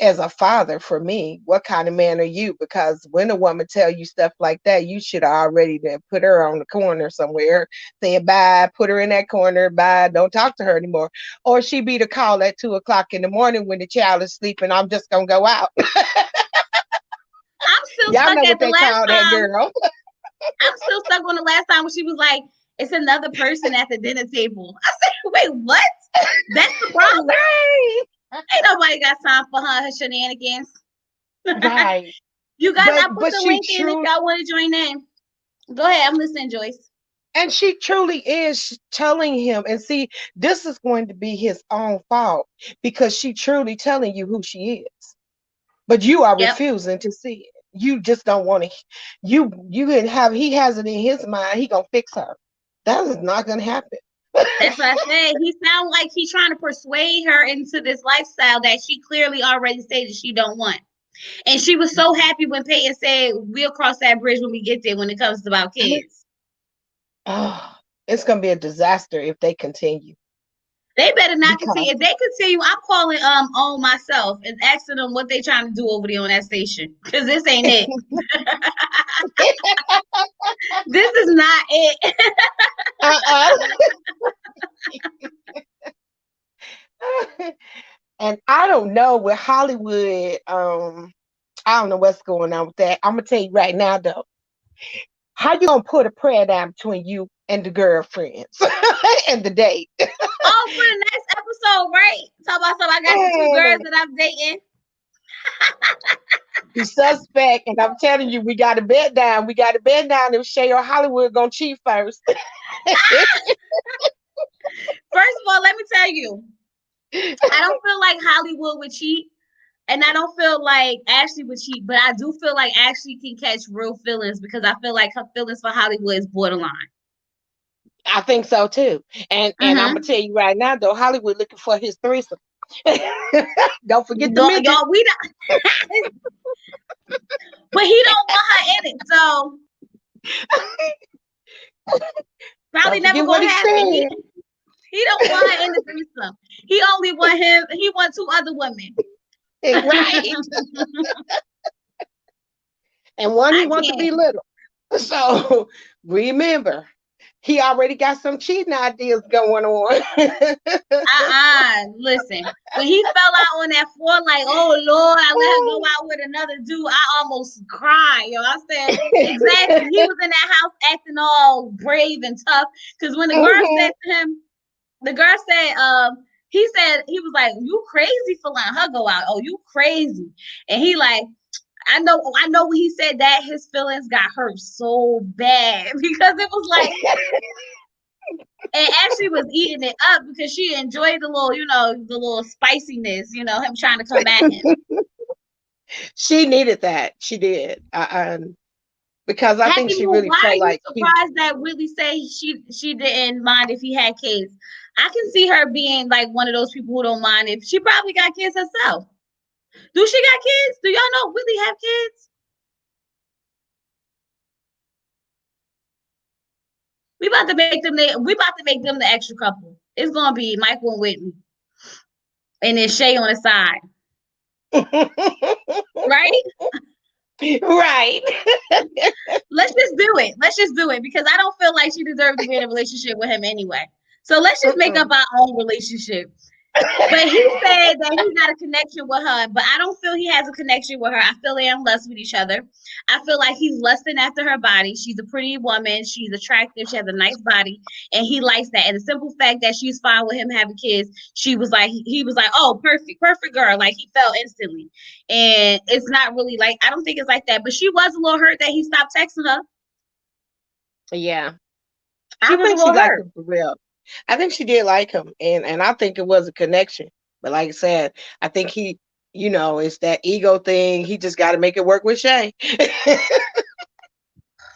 [SPEAKER 3] as a father for me. What kind of man are you? Because when a woman tell you stuff like that, you should already then put her on the corner somewhere, say bye, put her in that corner, bye, don't talk to her anymore. Or she be the call at 2 o'clock in the morning when the child is sleeping. I'm just gonna go out.
[SPEAKER 1] I'm still
[SPEAKER 3] Y'all
[SPEAKER 1] stuck
[SPEAKER 3] know
[SPEAKER 1] at
[SPEAKER 3] what
[SPEAKER 1] the
[SPEAKER 3] they
[SPEAKER 1] last
[SPEAKER 3] call that
[SPEAKER 1] time.
[SPEAKER 3] girl.
[SPEAKER 1] I'm still stuck on the last time when she was like, "It's another person at the dinner table." I said, "Wait, what? That's the problem?
[SPEAKER 3] Right.
[SPEAKER 1] Ain't nobody got time for her shenanigans."
[SPEAKER 3] Right.
[SPEAKER 1] You guys,
[SPEAKER 3] But
[SPEAKER 1] I put
[SPEAKER 3] but
[SPEAKER 1] the
[SPEAKER 3] she
[SPEAKER 1] link in if
[SPEAKER 3] truly
[SPEAKER 1] y'all want to join in. Go ahead, I'm listening, Joyce.
[SPEAKER 3] and she truly is telling him, and see, this is going to be his own fault because she truly telling you who she is, but you are
[SPEAKER 1] Yep,
[SPEAKER 3] refusing to see it. You just don't want to. You can have. He has it in his mind. He gonna fix her. That is not gonna happen.
[SPEAKER 1] that's what I said. He sounds like he's trying to persuade her into this lifestyle that she clearly already stated she don't want. And she was so happy when Peyton said, "We'll cross that bridge when we get there when it comes to about kids."
[SPEAKER 3] Oh, it's gonna be a disaster if they continue
[SPEAKER 1] They better not
[SPEAKER 3] because
[SPEAKER 1] continue. If they continue, I'm calling on myself and asking them what they trying to do over there on that station. Because this ain't it. This is not it.
[SPEAKER 3] uh-uh. And I don't know with Hollywood. I don't know what's going on with that. I'm gonna tell you right now though. How you gonna put a prayer down between you and the girlfriends and the date?
[SPEAKER 1] Oh, for the next episode, right? Talk about something. I got the two girls that I'm dating.
[SPEAKER 3] The suspect, and I'm telling you, we got to bed down. We got to bed down if Shay or Hollywood gonna cheat first.
[SPEAKER 1] First of all, let me tell you, I don't feel like Hollywood would cheat. And I don't feel like Ashley would cheat, but I do feel like Ashley can catch real feelings because I feel like her feelings for Hollywood is borderline.
[SPEAKER 3] I think so too. And I'm gonna
[SPEAKER 1] Mm-hmm.
[SPEAKER 3] tell you right now, though, Hollywood looking for his threesome. Don't forget the midget.
[SPEAKER 1] Y'all, we not, but he don't want her in it, so probably
[SPEAKER 3] Don't
[SPEAKER 1] never
[SPEAKER 3] forget what
[SPEAKER 1] gonna
[SPEAKER 3] he
[SPEAKER 1] happen.
[SPEAKER 3] said.
[SPEAKER 1] He don't want her in the threesome. He only want him. He want two other women.
[SPEAKER 3] Right. And one, he
[SPEAKER 1] I
[SPEAKER 3] wants to
[SPEAKER 1] can't.
[SPEAKER 3] be little. So remember, he already got some cheating ideas going on.
[SPEAKER 1] Listen, when he fell out on that floor, like, oh Lord, I let her go out with another dude, I almost cried. Yo, I said, exactly. He was in that house acting all brave and tough. Because when the girl said to him, the girl said, he was like, you crazy for letting her go out. Oh, you crazy. And he like, I know when he said that, his feelings got hurt so bad because it was like, and Ashley was eating it up because she enjoyed the little, the little spiciness, him trying to come at him.
[SPEAKER 3] She needed that. She did. Because I think
[SPEAKER 1] Happy
[SPEAKER 3] she
[SPEAKER 1] Moon,
[SPEAKER 3] really
[SPEAKER 1] why are
[SPEAKER 3] felt
[SPEAKER 1] you
[SPEAKER 3] like he.
[SPEAKER 1] surprised that Whitley say she didn't mind if he had kids? I can see her being like one of those people who don't mind if she probably got kids herself. Do she got kids? Do y'all know Whitley have kids? We about to make them the extra couple. It's gonna be Michael and Whitney, and then Shay on the side, right?
[SPEAKER 3] Right.
[SPEAKER 1] Let's just do it. Let's just do it because I don't feel like she deserves to be in a relationship with him anyway. So let's just make up our own relationship. But he said that he got a connection with her, but I don't feel he has a connection with her. I feel they are in lust with each other. I feel like he's lusting after her body. She's a pretty woman. She's attractive. She has a nice body, and he likes that. And the simple fact that she's fine with him having kids, she was like, he was like, oh, perfect girl. Like he fell instantly, and it's not really like I don't think it's like that. But she was a little hurt that he stopped texting her.
[SPEAKER 3] Yeah.
[SPEAKER 1] She
[SPEAKER 3] I
[SPEAKER 1] was a
[SPEAKER 3] think she
[SPEAKER 1] little
[SPEAKER 3] liked
[SPEAKER 1] hurt.
[SPEAKER 3] him for real. I think she did like him, and I think it was a connection. But like I said, I think he, it's that ego thing. He just got to make it work with Shay.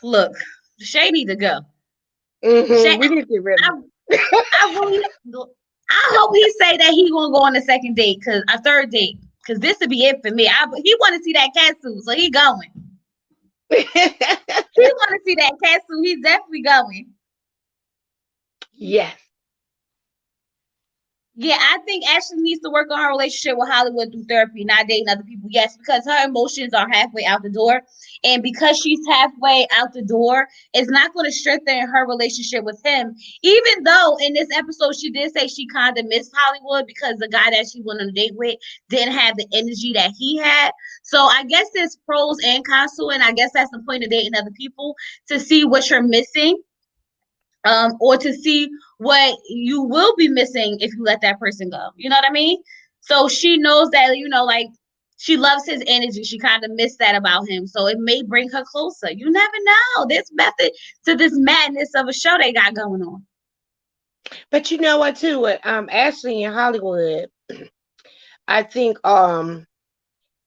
[SPEAKER 1] Look, Shay need to go. Shay,
[SPEAKER 3] We need to get rid of him.
[SPEAKER 1] I really, I hope he say that he gonna go on a second date, cause a third date, cause this would be it for me. He want to see that cat suit, so he going. He want to see that cat suit. He's definitely going.
[SPEAKER 3] Yes.
[SPEAKER 1] Yeah, I think Ashley needs to work on her relationship with Hollywood through therapy, not dating other people. Yes, because her emotions are halfway out the door. And because she's halfway out the door, it's not going to strengthen her relationship with him. Even though in this episode, she did say she kind of missed Hollywood because the guy that she went on a date with didn't have the energy that he had. So I guess there's pros and cons to it. And I guess that's the point of dating other people, to see what you're missing, or to see what you will be missing if you let that person go. You know what I mean? So she knows that, like she loves his energy. She kind of missed that about him. So it may bring her closer. You never know. There's method to this madness of a show they got going on.
[SPEAKER 3] But you know what, too? With Ashley in Hollywood, I think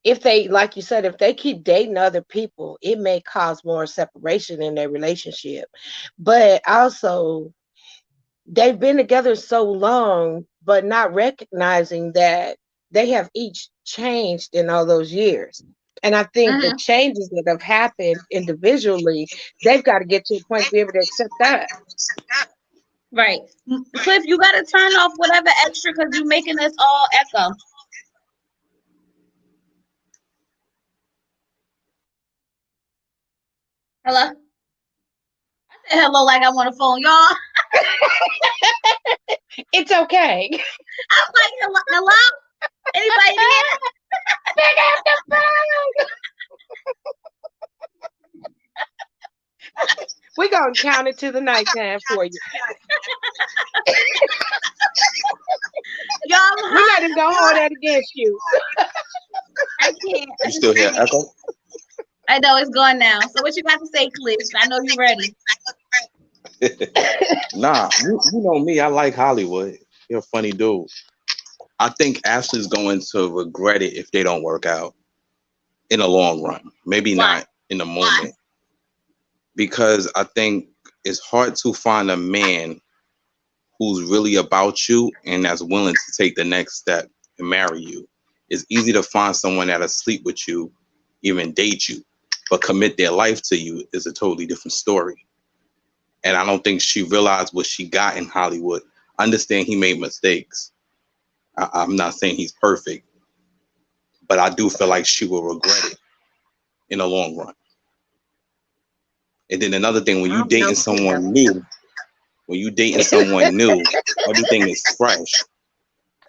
[SPEAKER 3] if they, like you said, if they keep dating other people, it may cause more separation in their relationship. But also, they've been together so long, but not recognizing that they have each changed in all those years. And I think the changes that have happened individually, they've got to get to a point to be able to accept that.
[SPEAKER 1] Right. Cliff, you got to turn off whatever extra because you're making us all echo. Hello? I said hello like I'm on the phone, y'all.
[SPEAKER 3] It's okay.
[SPEAKER 1] I'm like, hello? Anybody there?
[SPEAKER 3] Pick up the phone. We're going to count it to the nighttime for you.
[SPEAKER 1] Y'all,
[SPEAKER 3] we're not even going to hold that against you.
[SPEAKER 1] I can't.
[SPEAKER 4] You still hear echo?
[SPEAKER 1] I know it's gone now. So what you got to say, Cliff? I know you're ready.
[SPEAKER 4] Nah, you know me. I like Hollywood. You're a funny dude. I think Ashley's going to regret it if they don't work out in the long run. Maybe not in the moment. Because I think it's hard to find a man who's really about you and that's willing to take the next step and marry you. It's easy to find someone that'll sleep with you, even date you, but commit their life to you is a totally different story. And I don't think she realized what she got in Hollywood. I understand he made mistakes. I'm not saying he's perfect, but I do feel like she will regret it in the long run. And then another thing, when
[SPEAKER 3] I
[SPEAKER 4] you
[SPEAKER 3] don't know,
[SPEAKER 4] dating
[SPEAKER 3] Kim.
[SPEAKER 4] someone new, everything is fresh.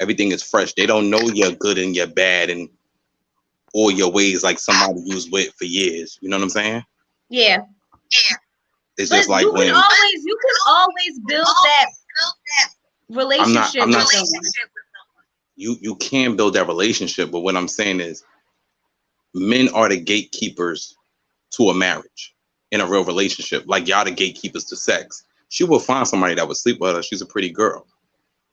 [SPEAKER 4] Everything is fresh. They don't know your good and your bad and all your ways like somebody who's with for years. You know what I'm saying?
[SPEAKER 1] Yeah.
[SPEAKER 4] It's
[SPEAKER 1] But
[SPEAKER 4] just like when
[SPEAKER 1] you can always build that relationship
[SPEAKER 4] I'm
[SPEAKER 1] with
[SPEAKER 4] not
[SPEAKER 1] someone.
[SPEAKER 4] you can build that relationship, but what I'm saying is men are the gatekeepers to a marriage in a real relationship. Like y'all the gatekeepers to sex. She will find somebody that would sleep with her. She's a pretty girl.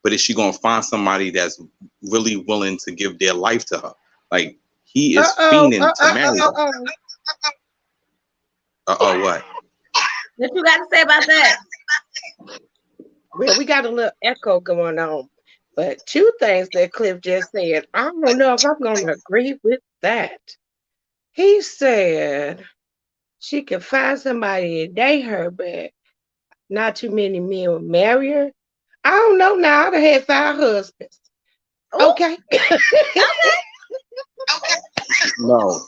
[SPEAKER 4] But is she gonna find somebody that's really willing to give their life to her? Like he is fiending to marry her. What?
[SPEAKER 1] What you got to say about that?
[SPEAKER 3] Well, we got a little echo going on. But two things that Cliff just said, I don't know if I'm going to agree with that. He said she could find somebody to date her, but not too many men will marry her. I don't know now. I'd have had 5 husbands.
[SPEAKER 1] Ooh,
[SPEAKER 3] Okay.
[SPEAKER 4] No,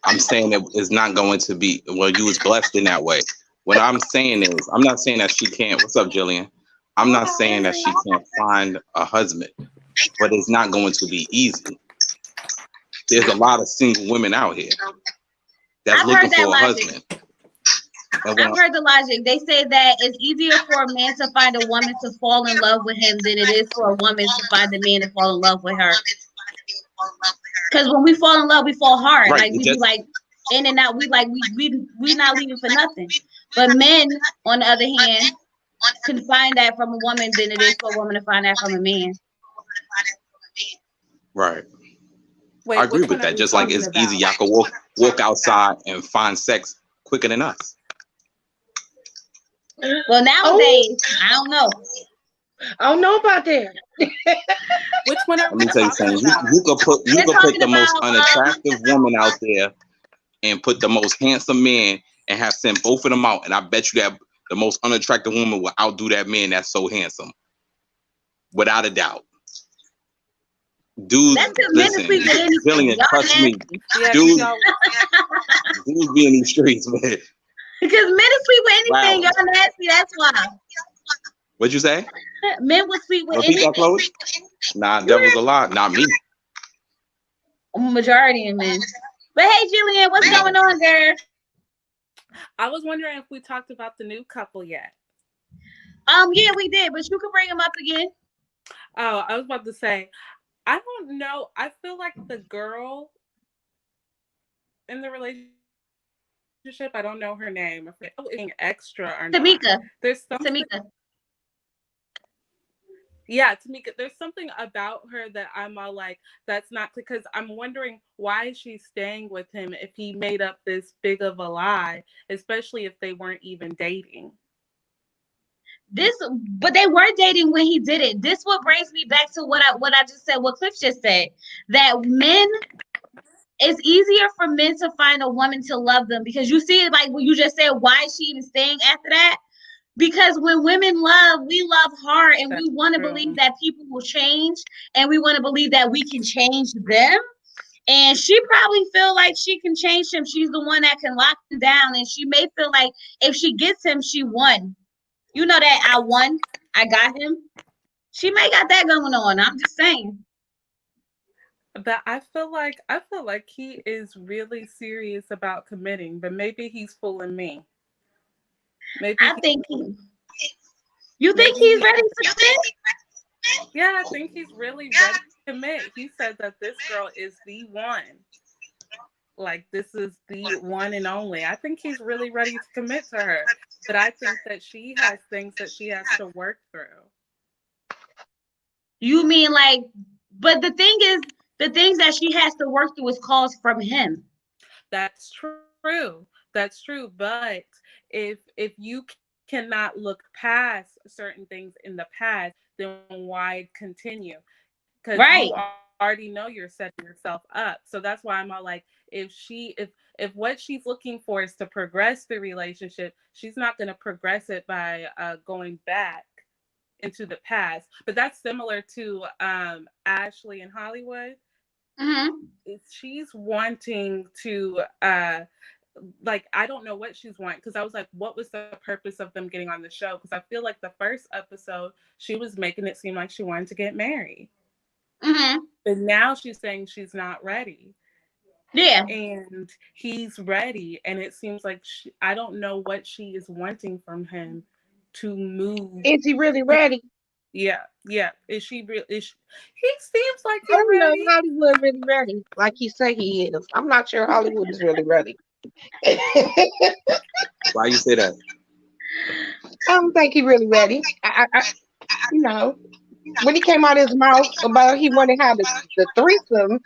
[SPEAKER 4] I'm saying it is not going to be. Well, you was blessed in that way. What I'm saying is, I'm not saying that she can't. What's up, Jillian? I'm not saying that she can't find a husband, but it's not going to be easy. There's a lot of single women out here that's
[SPEAKER 1] I've
[SPEAKER 4] looking
[SPEAKER 1] heard that
[SPEAKER 4] for a
[SPEAKER 1] logic.
[SPEAKER 4] husband. And when
[SPEAKER 1] I've heard the logic. They say that it's easier for a man to find a woman to fall in love with him than it is for a woman to find a man to fall in love with her. Because when we fall in love, we fall hard.
[SPEAKER 4] right,
[SPEAKER 1] Like we be like in and out. We not leaving for nothing. But men, on the other hand, can find that from a woman than it is for a woman to find that from a man.
[SPEAKER 4] right.
[SPEAKER 5] Wait,
[SPEAKER 4] I agree
[SPEAKER 5] which
[SPEAKER 4] with
[SPEAKER 5] one are
[SPEAKER 4] that.
[SPEAKER 5] we
[SPEAKER 4] Just like
[SPEAKER 5] talking
[SPEAKER 4] it's
[SPEAKER 5] about?
[SPEAKER 4] easy, y'all can walk outside and find sex quicker than us.
[SPEAKER 1] Well, nowadays, I don't know.
[SPEAKER 3] I don't know about that.
[SPEAKER 5] Which one are
[SPEAKER 4] Let
[SPEAKER 5] we
[SPEAKER 4] me tell you
[SPEAKER 5] talking
[SPEAKER 4] something.
[SPEAKER 5] about?
[SPEAKER 4] You could put
[SPEAKER 1] We're talking
[SPEAKER 4] the most
[SPEAKER 1] about
[SPEAKER 4] unattractive woman out there and put the most handsome man and have sent both of them out, and I bet you that the most unattractive woman will outdo that man that's so handsome, without a doubt. Dudes,
[SPEAKER 1] that's because men are
[SPEAKER 4] listen,
[SPEAKER 1] sleep with anything.
[SPEAKER 4] Jillian,
[SPEAKER 1] Y'all
[SPEAKER 4] trust me,
[SPEAKER 1] nasty.
[SPEAKER 5] Yeah,
[SPEAKER 4] dudes,
[SPEAKER 5] y'all,
[SPEAKER 4] dudes be in these streets, man.
[SPEAKER 1] Because men will sleep with anything.
[SPEAKER 4] Wow.
[SPEAKER 1] Y'all nasty. That's why.
[SPEAKER 4] What'd you say?
[SPEAKER 1] Men will sleep with
[SPEAKER 4] Repeat that,
[SPEAKER 1] anything.
[SPEAKER 4] Chloe. Nah,
[SPEAKER 1] You
[SPEAKER 4] that was a lie. Not me.
[SPEAKER 1] majority of men. But hey, Jillian, what's going on, girl?
[SPEAKER 5] I was wondering if we talked about the new couple yet.
[SPEAKER 1] Yeah, we did, but you can bring him up again.
[SPEAKER 5] Oh, I was about to say, I don't know. I feel like the girl in the relationship, I don't know her name, if it's being extra or not.
[SPEAKER 1] Tamika.
[SPEAKER 5] There's something,
[SPEAKER 1] Tamika.
[SPEAKER 5] yeah, Tamika, there's something about her that I'm all like, that's not, because I'm wondering why she's staying with him if he made up this big of a lie, especially if they weren't even dating.
[SPEAKER 1] But they were dating when he did it. This what brings me back to what I just said, what Cliff just said. That men, it's easier for men to find a woman to love them because you see it like what you just said, why is she even staying after that? Because when women love, we love hard and we
[SPEAKER 5] That's
[SPEAKER 1] want to
[SPEAKER 5] true.
[SPEAKER 1] believe that people will change and we want to believe that we can change them. And she probably feel like she can change him. She's the one that can lock him down. And she may feel like if she gets him, she won. You know that I won. I got him. She may got that going on. I'm just saying.
[SPEAKER 5] But I feel like he is really serious about committing, but maybe he's fooling me. Maybe
[SPEAKER 1] I
[SPEAKER 5] he,
[SPEAKER 1] think you think
[SPEAKER 5] maybe
[SPEAKER 1] he's
[SPEAKER 5] he,
[SPEAKER 1] ready to commit?
[SPEAKER 5] yeah, I think he's really ready to commit. He said that this girl is the one. Like this is the one and only. I think he's really ready to commit to her. But I think that she has things that she has to work through.
[SPEAKER 1] You mean like, but the thing is, the things that she has to work through is caused from him.
[SPEAKER 5] That's true. That's true. But if you cannot look past certain things in the past, then why continue? Because you
[SPEAKER 1] Right.
[SPEAKER 5] already know you're setting yourself up. So that's why I'm all like, if what she's looking for is to progress the relationship, she's not going to progress it by going back into the past. But that's similar to Ashley in Hollywood. She's wanting to like, I don't know what she's wanting, because I was like, what was the purpose of them getting on the show? Because I feel like the first episode she was making it seem like she wanted to get married, but now she's saying she's not ready.
[SPEAKER 1] Yeah.
[SPEAKER 5] And he's ready, and it seems like I don't know what she is wanting from him to move.
[SPEAKER 3] Is he really ready?
[SPEAKER 5] Yeah. Is she real? He seems like
[SPEAKER 3] I
[SPEAKER 5] he's
[SPEAKER 3] don't know
[SPEAKER 5] ready.
[SPEAKER 3] if Hollywood really ready, like he say he is. I'm not sure Hollywood is really ready.
[SPEAKER 4] Why you say that?
[SPEAKER 3] I don't think he really ready. You know, when he came out his mouth about he wanted to have the threesome,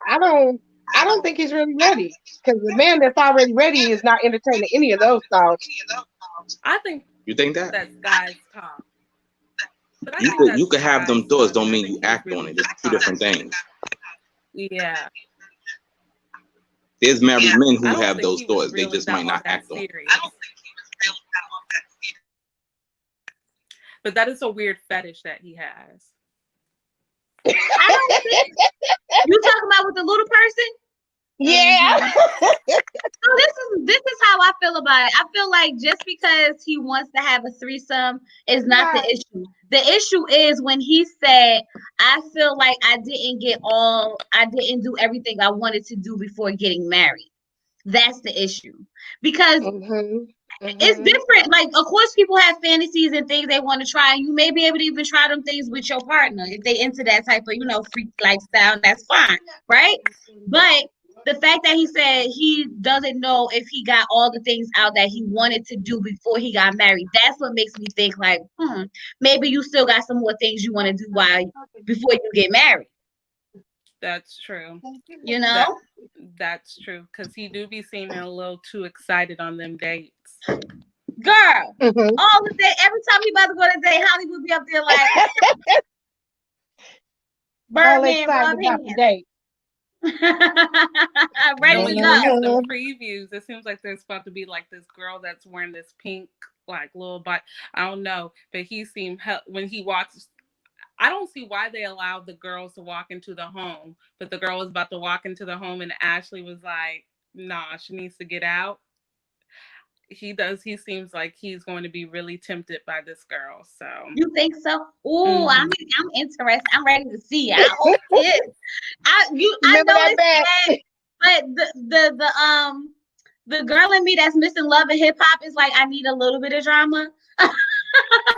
[SPEAKER 3] I don't think he's really ready. Because the man that's already ready is not entertaining any of those thoughts.
[SPEAKER 5] I think
[SPEAKER 4] You think that?
[SPEAKER 5] that's guys talk. But
[SPEAKER 4] You could have them thoughts, don't mean you act on it. It's two different things.
[SPEAKER 5] Yeah.
[SPEAKER 4] There's married men who have those thoughts. They just might not act on it.
[SPEAKER 5] But that is a weird fetish that he has.
[SPEAKER 1] I don't think you talking about with the little person?
[SPEAKER 3] Yeah.
[SPEAKER 1] So this is how I feel about it. I feel like just because he wants to have a threesome is not the issue. The issue is when he said, I feel like I didn't do everything I wanted to do before getting married. That's the issue. Because it's different. Like, of course, people have fantasies and things they want to try. And you may be able to even try them things with your partner if they into that type of, freak lifestyle. That's fine, right? But the fact that he said he doesn't know if he got all the things out that he wanted to do before he got married, that's what makes me think like, maybe you still got some more things you want to do before you get married.
[SPEAKER 5] That's true.
[SPEAKER 1] That's
[SPEAKER 5] true, because he do be seeming a little too excited on them dates.
[SPEAKER 1] Girl, all the day, every time he about to go to date, Hollywood be up there like Birdman,
[SPEAKER 3] excited about the date.
[SPEAKER 1] Ready to go.
[SPEAKER 5] The previews, it seems like there's about to be like this girl that's wearing this pink like little body. I don't know, but he seemed when he walks. I don't see why they allowed the girls to walk into the home, but the girl was about to walk into the home, and Ashley was like, "Nah, she needs to get out." He seems like he's going to be really tempted by this girl. So
[SPEAKER 1] you think so? Oh, I'm interested. I'm ready to see. I hope it is. I know it's bad, but the girl in me that's missing love and hip hop is like, I need a little bit of drama.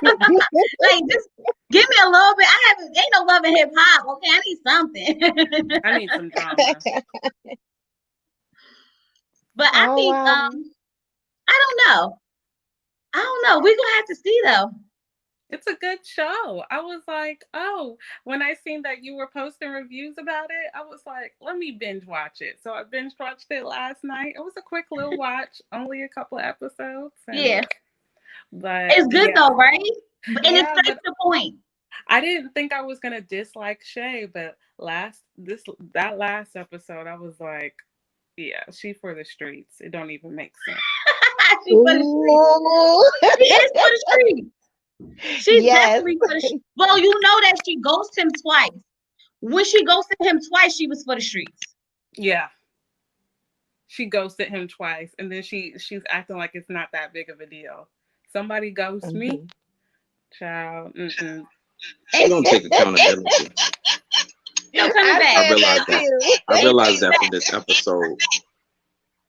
[SPEAKER 1] Like, just give me a little bit. Ain't no love in hip hop. Okay, I need something.
[SPEAKER 5] I need some drama.
[SPEAKER 1] But I think I don't know. We're gonna have to see though.
[SPEAKER 5] It's a good show. I was like, when I seen that you were posting reviews about it, I was like, let me binge watch it. So I binge watched it last night. It was a quick little watch, only a couple episodes.
[SPEAKER 1] Yeah.
[SPEAKER 5] But
[SPEAKER 1] it's good though, right? And it's straight to the point.
[SPEAKER 5] I didn't think I was gonna dislike Shay, but that last episode, I was like, yeah, she for the streets. It don't even make sense.
[SPEAKER 1] She for the streets. She is for the streets. She's definitely for the streets. Well, you know that she ghosted him twice. When she ghosted him twice, she was for the streets.
[SPEAKER 5] Yeah. She ghosted him twice, and then she's acting like it's not that big of a deal. Somebody ghost me, child.
[SPEAKER 4] She don't take accountability. I realized that from this episode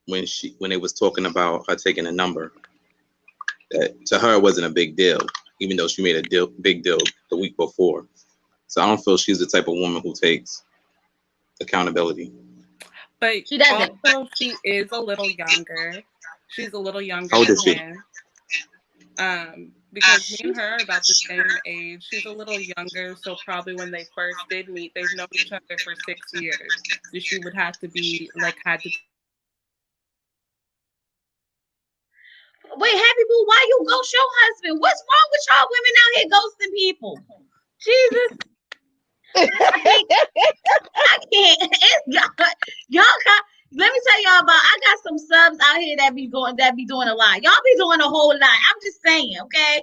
[SPEAKER 4] when they was talking about her taking a number, that to her it wasn't a big deal, even though she made a big deal the week before. So I don't feel she's the type of woman who takes accountability.
[SPEAKER 5] But
[SPEAKER 1] she doesn't.
[SPEAKER 5] Also, she is a little younger. She's a little younger.
[SPEAKER 4] How old is she?
[SPEAKER 5] Because me and her are about the same age. She's a little younger, so probably when they first did meet, they've known each other for 6 years. So she would have to be had to.
[SPEAKER 1] Wait, Happy Boo, why you ghost your husband? What's wrong with y'all women out here ghosting people? Jesus. I can't. Y'all got. Let me tell y'all about. I got some subs out here that be doing a lot. Y'all be doing a whole lot. I'm just saying, okay.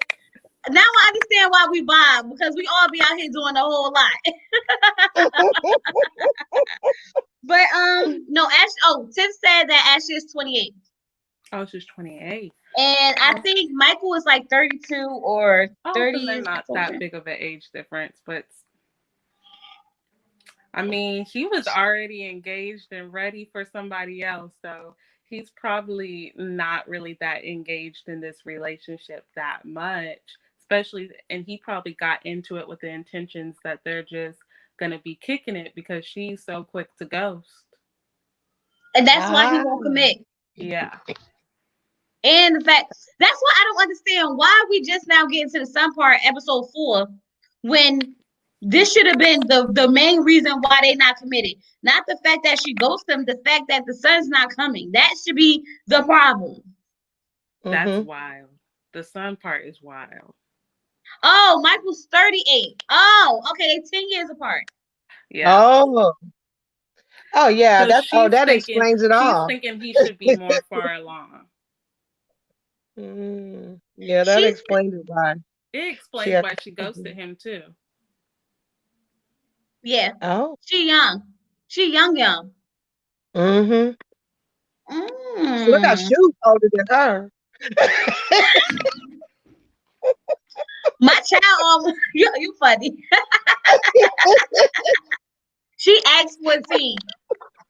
[SPEAKER 1] Now I understand why we vibe, because we all be out here doing a whole lot. But no, Ash. Oh, Tiff said that Ashley is 28,
[SPEAKER 5] Oh, she's 28.
[SPEAKER 1] and I think Michael is like 32 or
[SPEAKER 5] Oh,
[SPEAKER 1] 30
[SPEAKER 5] then they're
[SPEAKER 1] years
[SPEAKER 5] not
[SPEAKER 1] older.
[SPEAKER 5] that big of an age difference, but I mean, he was already engaged and ready for somebody else, so he's probably not really that engaged in this relationship that much, especially, and he probably got into it with the intentions that they're just gonna be kicking it because she's so quick to ghost.
[SPEAKER 1] And that's why he won't commit.
[SPEAKER 5] Yeah.
[SPEAKER 1] And the fact, that's why I don't understand why we just now getting to the Sun part, episode 4, when this should have been the main reason why they not committed. Not the fact that she ghosted him, the fact that the son's not coming. That should be the problem.
[SPEAKER 5] That's wild. The son part is wild.
[SPEAKER 1] Oh, Michael's 38. Oh, okay, they 10 years apart.
[SPEAKER 5] Yeah.
[SPEAKER 3] Oh yeah,
[SPEAKER 5] So
[SPEAKER 3] that explains it all.
[SPEAKER 5] She's thinking he should be more far along.
[SPEAKER 3] Yeah, that explains it why.
[SPEAKER 5] It explains why she ghosted him too.
[SPEAKER 1] Yeah.
[SPEAKER 3] Oh.
[SPEAKER 1] She young. She young.
[SPEAKER 3] Look how she was older than her.
[SPEAKER 1] My child, you funny. She asked 14.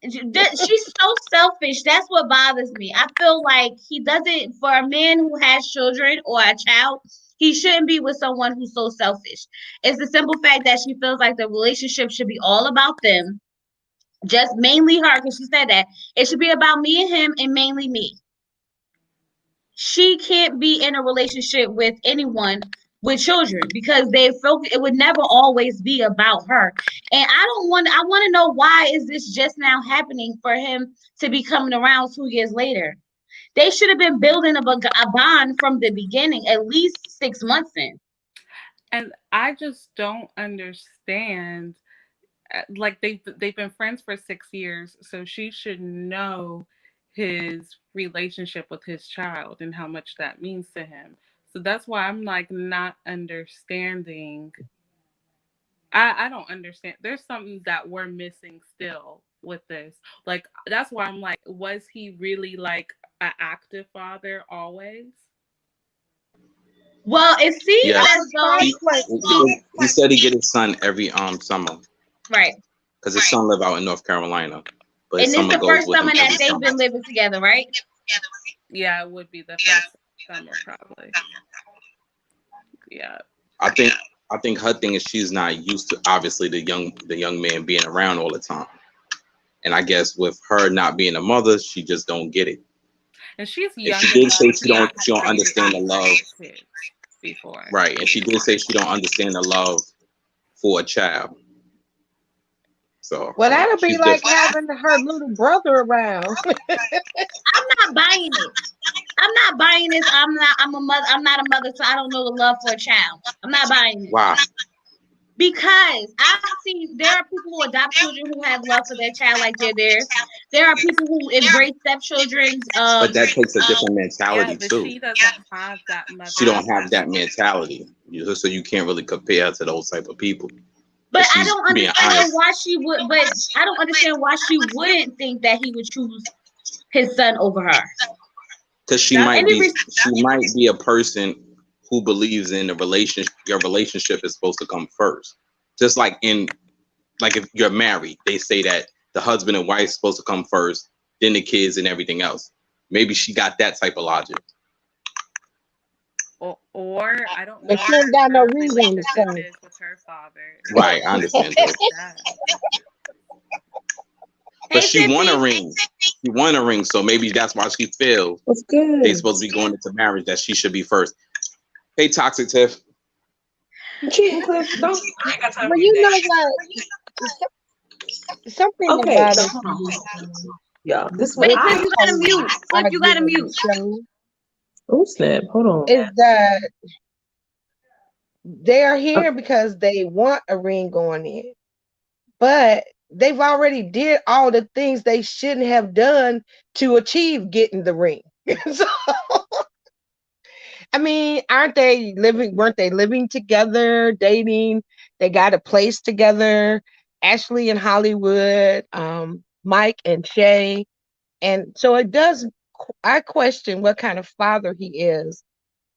[SPEAKER 1] She's so selfish. That's what bothers me. I feel like he doesn't, for a man who has children or a child, he shouldn't be with someone who's so selfish. It's the simple fact that she feels like the relationship should be all about them, just mainly her, because she said that. It should be about me and him and mainly me. She can't be in a relationship with anyone with children because they feel it would never always be about her. And I want to know, why is this just now happening for him to be coming around 2 years later? They should have been building a bond from the beginning, at least 6 months in.
[SPEAKER 5] And I just don't understand. Like they've been friends for 6 years, so she should know his relationship with his child and how much that means to him. So that's why I'm like not understanding. I don't understand. There's something that we're missing still with this. Like that's why I'm like, was he really like an active father always?
[SPEAKER 1] Well, it seems as though
[SPEAKER 4] he said he get his son every summer.
[SPEAKER 1] Right.
[SPEAKER 4] Because his son live out in North Carolina.
[SPEAKER 1] But and it's the first summer that they've been living together, right?
[SPEAKER 5] Yeah, it would be the first summer probably. Yeah.
[SPEAKER 4] I think her thing is she's not used to obviously the young man being around all the time. And I guess with her not being a mother, she just don't get it.
[SPEAKER 5] And she's young.
[SPEAKER 4] She did say she don't understand the love
[SPEAKER 5] before.
[SPEAKER 4] Right. And she did say she don't understand the love for a child. So
[SPEAKER 3] well, that'll be like having her little brother around.
[SPEAKER 1] I'm not buying it. I'm not buying this. I'm a mother. I'm not a mother, so I don't know the love for a child. I'm not buying it.
[SPEAKER 4] Why?
[SPEAKER 1] Because I've seen there are people who adopt children who have love for their child like they're theirs. There are people who embrace stepchildren.
[SPEAKER 4] But that takes a different mentality too.
[SPEAKER 5] She doesn't have that.
[SPEAKER 4] She don't have that mentality, so you can't really compare to those type of people.
[SPEAKER 1] But I don't understand why she would. But I don't understand why she wouldn't think that he would choose his son over her.
[SPEAKER 4] Because she might be a person who believes in the relationship. Your relationship is supposed to come first. Just like if you're married, they say that the husband and wife is supposed to come first, then the kids and everything else. Maybe she got that type of logic.
[SPEAKER 5] Or I don't know.
[SPEAKER 3] But she ain't got no reason to say
[SPEAKER 5] with her father.
[SPEAKER 4] Right, I understand that. But she won a ring. She won a ring, so maybe that's why she feels they're supposed to be going into marriage, that she should be first. Hey, Toxic Tiff.
[SPEAKER 3] Well, you know what? Something about it.
[SPEAKER 6] Yeah, this
[SPEAKER 1] way. You gotta mute. You gotta mute.
[SPEAKER 6] Oh snap! Hold on.
[SPEAKER 3] Is that they are here because they want a ring going in, but they've already did all the things they shouldn't have done to achieve getting the ring. So I mean, aren't they living? Weren't they living together, dating? They got a place together. Ashley in Hollywood, Mike and Shay, and so it does. I question what kind of father he is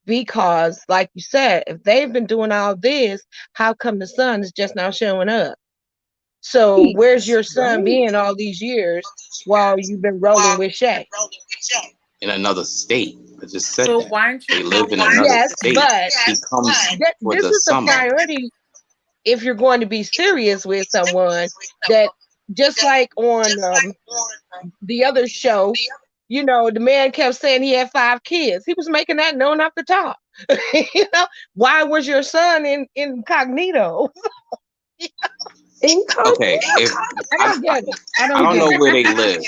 [SPEAKER 3] because, like you said, if they've been doing all this, how come the son is just now showing up? So
[SPEAKER 6] Right.
[SPEAKER 3] where's your son been all these years while you've been rolling with Shay?
[SPEAKER 4] In another state. I just said
[SPEAKER 5] But
[SPEAKER 4] that.
[SPEAKER 5] why aren't
[SPEAKER 4] They
[SPEAKER 5] you
[SPEAKER 4] live in
[SPEAKER 5] saying
[SPEAKER 4] another
[SPEAKER 3] Yes,
[SPEAKER 4] state.
[SPEAKER 3] but
[SPEAKER 4] He comes for
[SPEAKER 3] this
[SPEAKER 4] the
[SPEAKER 3] is the
[SPEAKER 4] summer.
[SPEAKER 3] priority if you're going to be serious with someone that just like on the other show, the man kept saying he had 5 kids. He was making that known off the top. Why was your son in incognito?
[SPEAKER 4] Okay, if
[SPEAKER 3] I don't get it. I
[SPEAKER 4] I
[SPEAKER 3] don't
[SPEAKER 4] don't
[SPEAKER 3] get
[SPEAKER 4] know
[SPEAKER 3] it.
[SPEAKER 4] where they live.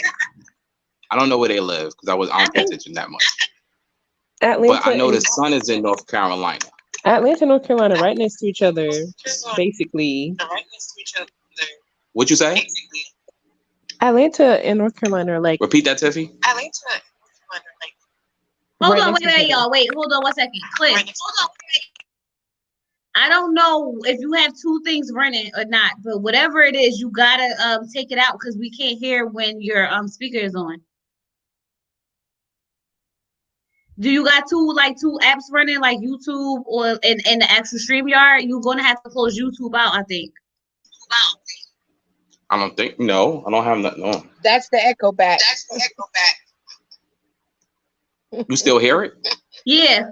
[SPEAKER 4] I don't know where they live because I
[SPEAKER 1] I
[SPEAKER 4] don't pay
[SPEAKER 1] think
[SPEAKER 4] attention that much. But
[SPEAKER 6] Atlanta
[SPEAKER 4] I know the
[SPEAKER 6] and
[SPEAKER 4] son is in North Carolina.
[SPEAKER 6] Atlanta, North Carolina, right next to each other, basically.
[SPEAKER 4] What'd you say?
[SPEAKER 6] Atlanta and North Carolina are like
[SPEAKER 4] Repeat that, Tiffy.
[SPEAKER 1] hold
[SPEAKER 6] right
[SPEAKER 1] on,
[SPEAKER 6] next to each
[SPEAKER 1] wait,
[SPEAKER 6] other.
[SPEAKER 1] y'all. Wait, hold on 1 second. Cliff, I don't know if you have two things running or not, but whatever it is, you gotta take it out because we can't hear when your speaker is on. Do you got two apps running like YouTube or in the actual StreamYard? You're gonna have to close YouTube out, I think.
[SPEAKER 4] I don't think. No, I don't have nothing on.
[SPEAKER 3] That's the echo back.
[SPEAKER 4] You still hear it?
[SPEAKER 1] Yeah.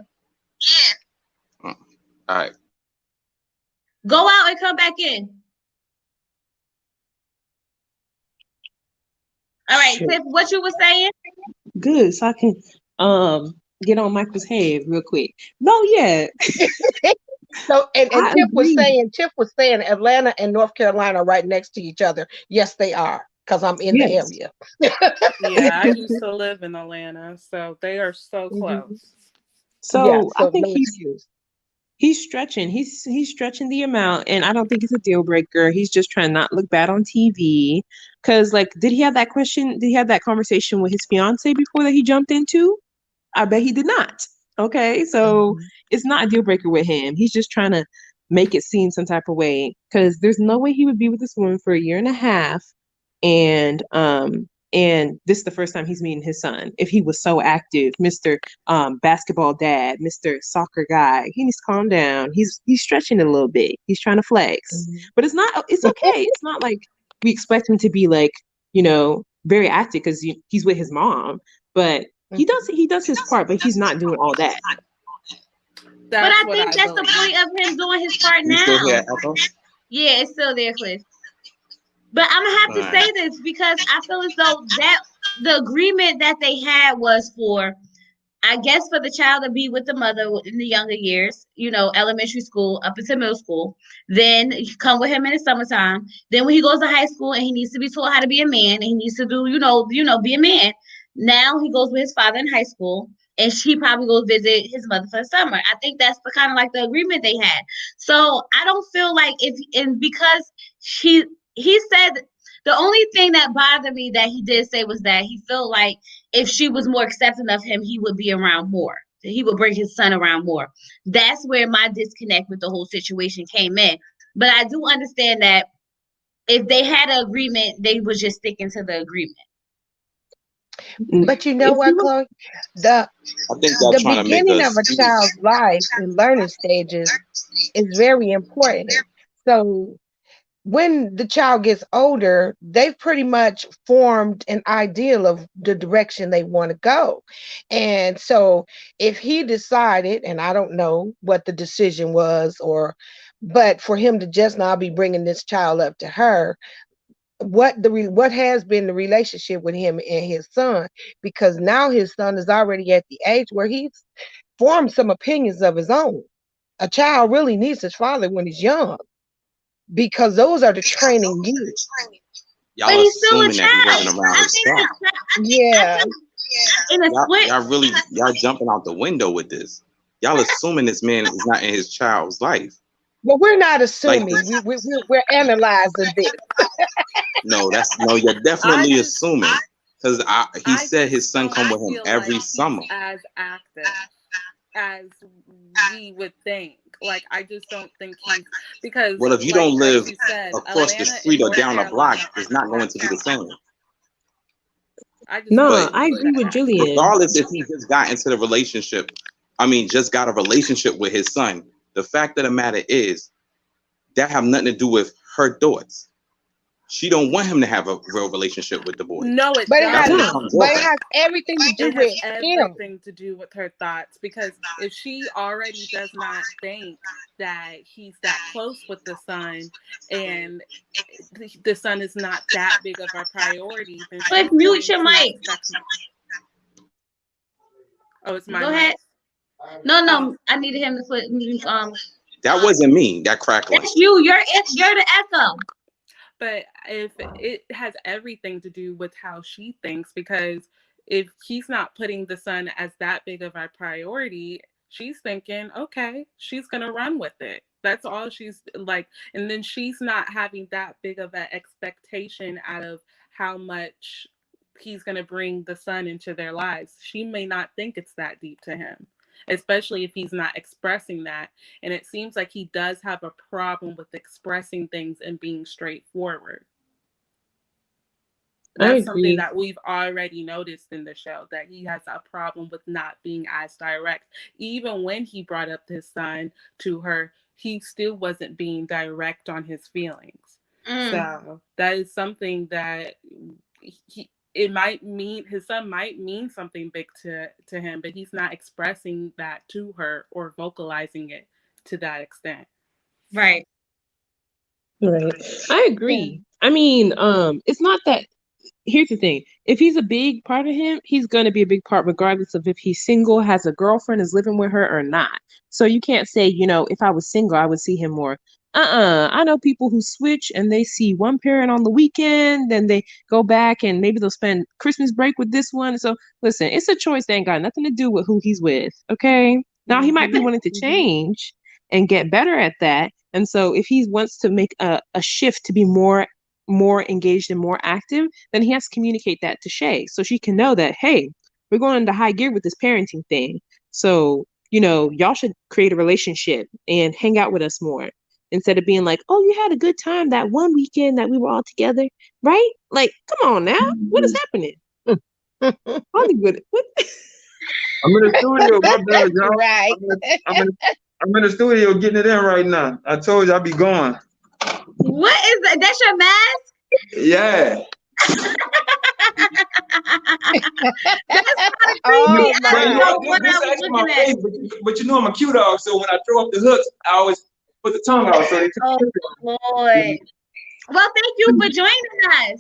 [SPEAKER 4] All right.
[SPEAKER 1] Go out and come back in. All right,
[SPEAKER 6] Shoot.
[SPEAKER 1] Tiff, what you were saying?
[SPEAKER 6] Good. So I can get on Michael's head real quick. No, yeah.
[SPEAKER 3] So and
[SPEAKER 6] I agree.
[SPEAKER 3] Tiff was saying Atlanta and North Carolina are right next to each other. Yes, they are, because I'm in the
[SPEAKER 6] Yes.
[SPEAKER 3] area.
[SPEAKER 5] Yeah, I used to live in Atlanta, so they are so
[SPEAKER 3] Mhm.
[SPEAKER 5] close.
[SPEAKER 3] Yeah,
[SPEAKER 6] So I
[SPEAKER 3] so
[SPEAKER 6] think
[SPEAKER 3] no excuse.
[SPEAKER 6] he's stretching. He's stretching the amount, and I don't think it's a deal breaker. He's just trying to not look bad on TV. Cause like, did he have that question? Did he have that conversation with his fiance before that he jumped into? I bet he did not. Okay, so
[SPEAKER 3] Mhm.
[SPEAKER 6] it's not a deal breaker with him. He's just trying to make it seem some type of way because there's no way he would be with this woman for a year and a half, and this is the first time he's meeting his son. If he was so active, Mr. Basketball dad, Mr. Soccer guy, he needs to calm down. He's stretching it a little bit. He's trying to flex,
[SPEAKER 3] Mhm.
[SPEAKER 6] but it's not. It's okay. It's not like we expect him to be like very active because he's with his mom, but he does his part, but he's not doing all that.
[SPEAKER 1] But
[SPEAKER 5] That's
[SPEAKER 1] I
[SPEAKER 5] what
[SPEAKER 1] think
[SPEAKER 5] I
[SPEAKER 1] that's the
[SPEAKER 5] believe.
[SPEAKER 1] point of him doing his part
[SPEAKER 4] You still hear
[SPEAKER 1] now.
[SPEAKER 4] echo?
[SPEAKER 1] Yeah, it's still there, Cliff. But I'm gonna have
[SPEAKER 4] All
[SPEAKER 1] to
[SPEAKER 4] right.
[SPEAKER 1] say this because I feel as though that the agreement that they had was for, I guess, for the child to be with the mother in the younger years, elementary school up until middle school. Then you come with him in the summertime. Then when he goes to high school and he needs to be taught how to be a man and he needs to do, be a man. Now he goes with his father in high school and she probably goes visit his mother for the summer. I think that's the kind of like the agreement they had. So I don't feel like because she he said the only thing that bothered me that he did say was that he felt like if she was more accepting of him, he would be around more. He would bring his son around more. That's where my disconnect with the whole situation came in. But I do understand that if they had an agreement, they was just sticking to the agreement.
[SPEAKER 3] But you know
[SPEAKER 6] If he
[SPEAKER 3] what,
[SPEAKER 6] was,
[SPEAKER 3] Chloe? The
[SPEAKER 4] I think they're
[SPEAKER 3] the
[SPEAKER 4] trying to make
[SPEAKER 3] beginning of
[SPEAKER 4] us.
[SPEAKER 3] a child's life in learning stages is very important. So when the child gets older, they've pretty much formed an ideal of the direction they want to go. And so if he decided, and I don't know what the decision was, but for him to just now be bringing this child up to her, what has been the relationship with him and his son? Because now his son is already at the age where he's formed some opinions of his own. A child really needs his father when he's young because those are the training years.
[SPEAKER 1] But
[SPEAKER 4] Y'all
[SPEAKER 1] he's still a
[SPEAKER 4] assuming that he
[SPEAKER 1] child.
[SPEAKER 4] wasn't around
[SPEAKER 1] I
[SPEAKER 4] his
[SPEAKER 1] think
[SPEAKER 4] child.
[SPEAKER 3] Yeah.
[SPEAKER 1] in a split.
[SPEAKER 4] Y'all jumping out the window with this. Y'all assuming this man is not in his child's life.
[SPEAKER 3] Well, we're not
[SPEAKER 4] Like,
[SPEAKER 3] assuming. We're analyzing this.
[SPEAKER 4] no, you're
[SPEAKER 5] I
[SPEAKER 4] definitely
[SPEAKER 5] just
[SPEAKER 4] assuming because he
[SPEAKER 5] I
[SPEAKER 4] said
[SPEAKER 5] just
[SPEAKER 4] his son
[SPEAKER 5] don't
[SPEAKER 4] come with him
[SPEAKER 5] feel like
[SPEAKER 4] every
[SPEAKER 5] he's
[SPEAKER 4] summer.
[SPEAKER 5] as active as we would think. Like, I just don't think he's, because
[SPEAKER 4] Well, if you
[SPEAKER 5] like
[SPEAKER 4] don't
[SPEAKER 5] as
[SPEAKER 4] live
[SPEAKER 5] you said,
[SPEAKER 4] across the
[SPEAKER 5] Atlanta
[SPEAKER 4] street
[SPEAKER 5] and
[SPEAKER 4] or
[SPEAKER 5] North
[SPEAKER 4] down a block,
[SPEAKER 5] Carolina
[SPEAKER 4] it's
[SPEAKER 5] aren't
[SPEAKER 4] not going to be the
[SPEAKER 5] exactly.
[SPEAKER 4] same.
[SPEAKER 5] I just feel
[SPEAKER 6] No,
[SPEAKER 5] like
[SPEAKER 6] I
[SPEAKER 5] he's
[SPEAKER 6] agree with
[SPEAKER 5] better.
[SPEAKER 6] Jillian.
[SPEAKER 4] Regardless if he just got into the relationship, just got a relationship with his son. The fact of the matter is that have nothing to do with her thoughts. She don't want him to have a real relationship with the boy.
[SPEAKER 5] No, it
[SPEAKER 3] But it
[SPEAKER 4] That's
[SPEAKER 3] has,
[SPEAKER 4] what
[SPEAKER 5] doesn't.
[SPEAKER 4] it
[SPEAKER 6] No.
[SPEAKER 4] comes
[SPEAKER 3] but
[SPEAKER 4] off
[SPEAKER 3] it
[SPEAKER 4] as.
[SPEAKER 3] has everything to do
[SPEAKER 5] It has
[SPEAKER 3] with him.
[SPEAKER 5] everything to do with her thoughts, because if she already does not think that he's that close with the son, and the son is not that big of a priority, then
[SPEAKER 1] Cliff,
[SPEAKER 5] she's
[SPEAKER 1] mute
[SPEAKER 5] going
[SPEAKER 1] your
[SPEAKER 5] to
[SPEAKER 1] mic.
[SPEAKER 5] expect. Oh, it's my
[SPEAKER 1] Go
[SPEAKER 5] mic.
[SPEAKER 1] ahead. No,
[SPEAKER 5] Oh,
[SPEAKER 1] I needed him to put
[SPEAKER 4] That wasn't me. That crackling.
[SPEAKER 1] That's you. You're the echo.
[SPEAKER 5] but if it has everything to do with how she thinks, because if he's not putting the son as that big of a priority, she's thinking, okay, she's gonna run with it. That's all she's like, and then she's not having that big of an expectation out of how much he's gonna bring the son into their lives. She may not think it's that deep to him, especially if he's not expressing that. And it seems like he does have a problem with expressing things and being straightforward.
[SPEAKER 6] I
[SPEAKER 5] That's something
[SPEAKER 6] agree.
[SPEAKER 5] that we've already noticed in the show, that he has a problem with not being as direct. Even when he brought up his son to her, he still wasn't being direct on his feelings. So that is something that it might mean, his son might mean something big to him, but he's not expressing that to her or vocalizing it to that extent.
[SPEAKER 1] Right.
[SPEAKER 6] Right. I agree. I mean, it's not that, here's the thing. If he's a big part of him, he's going to be a big part regardless of if he's single, has a girlfriend, is living with her or not. So you can't say, if I was single, I would see him more. I know people who switch and they see one parent on the weekend, then they go back and maybe they'll spend Christmas break with this one. So listen, it's a choice that ain't got nothing to do with who he's with. Okay. Now he might be wanting to change and get better at that. And so if he wants to make a shift to be more engaged and more active, then he has to communicate that to Shay so she can know that, hey, we're going into high gear with this parenting thing. So, y'all should create a relationship and hang out with us more instead of being like, oh, you had a good time that one weekend that we were all together, right? Like, come on now. What is happening? Hollywood. What?
[SPEAKER 7] I'm in the studio, my bad, y'all.
[SPEAKER 3] Right.
[SPEAKER 7] I'm in the studio getting it in right now. I told you I'll be going.
[SPEAKER 1] What is that? That's your mask?
[SPEAKER 7] Yeah.
[SPEAKER 1] That's kind of
[SPEAKER 3] Oh
[SPEAKER 1] creepy. I
[SPEAKER 7] But
[SPEAKER 1] don't
[SPEAKER 7] you
[SPEAKER 3] my.
[SPEAKER 1] know
[SPEAKER 7] know,
[SPEAKER 1] what
[SPEAKER 7] this
[SPEAKER 1] I
[SPEAKER 7] is
[SPEAKER 1] was
[SPEAKER 7] actually my
[SPEAKER 1] looking at.
[SPEAKER 7] face, but you know I'm a cute dog, so when I throw up the hooks, I always put the tongue out. So they
[SPEAKER 1] Oh, Lord. Well, thank you for joining us.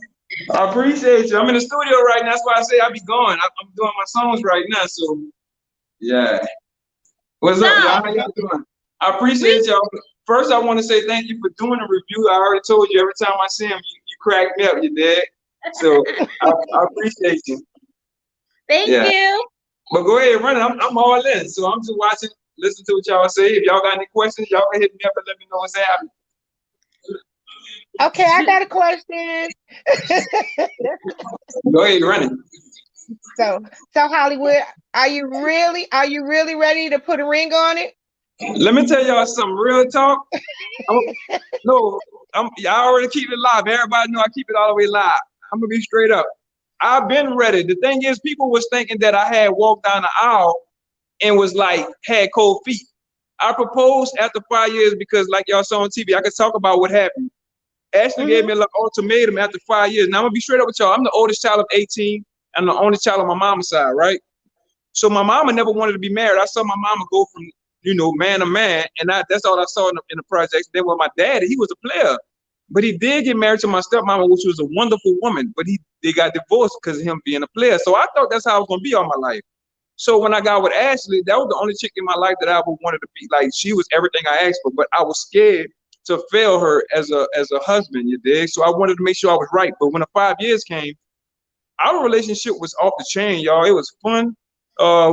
[SPEAKER 7] I appreciate you. I'm in the studio right now. That's why I say I'll be going. I'm doing my songs right now. So yeah. What's up, y'all?
[SPEAKER 1] So,
[SPEAKER 7] How y'all doing? I
[SPEAKER 1] we
[SPEAKER 7] appreciate y'all. First, I want to say thank you for doing the review. I already told you every time I see him, you crack me up, you did. So I appreciate you.
[SPEAKER 1] thank
[SPEAKER 7] Yeah.
[SPEAKER 1] you.
[SPEAKER 7] But go ahead, run it. I'm all in. So I'm just watching, listen to what y'all say. If y'all got any questions, y'all can hit me up and let me know what's happening.
[SPEAKER 3] Okay, I got a question.
[SPEAKER 7] Go ahead, run it.
[SPEAKER 3] So Hollywood, are you really ready to put a ring on it?
[SPEAKER 7] Let me tell y'all some real talk. No, y'all already keep it live. Everybody know I keep it all the way live. I'm gonna be straight up. I've been ready. The thing is, people was thinking that I had walked down the aisle and was like, had cold feet. I proposed after 5 years because, like y'all saw on TV, I could talk about what happened. Ashley gave me a little ultimatum after 5 years. Now I'm gonna be straight up with y'all. I'm the oldest child of 18 and the only child on my mama's side, right? So my mama never wanted to be married. I saw my mama go from, man to man, and that's all I saw in the projects. Then with my daddy, he was a player, but he did get married to my stepmama, which was a wonderful woman. But they got divorced because of him being a player. So I thought that's how I was gonna be all my life. So when I got with Ashley, that was the only chick in my life that I ever wanted to be. Like, she was everything I asked for, but I was scared to fail her as a husband, you dig? So I wanted to make sure I was right. But when the 5 years came, our relationship was off the chain, y'all. It was fun.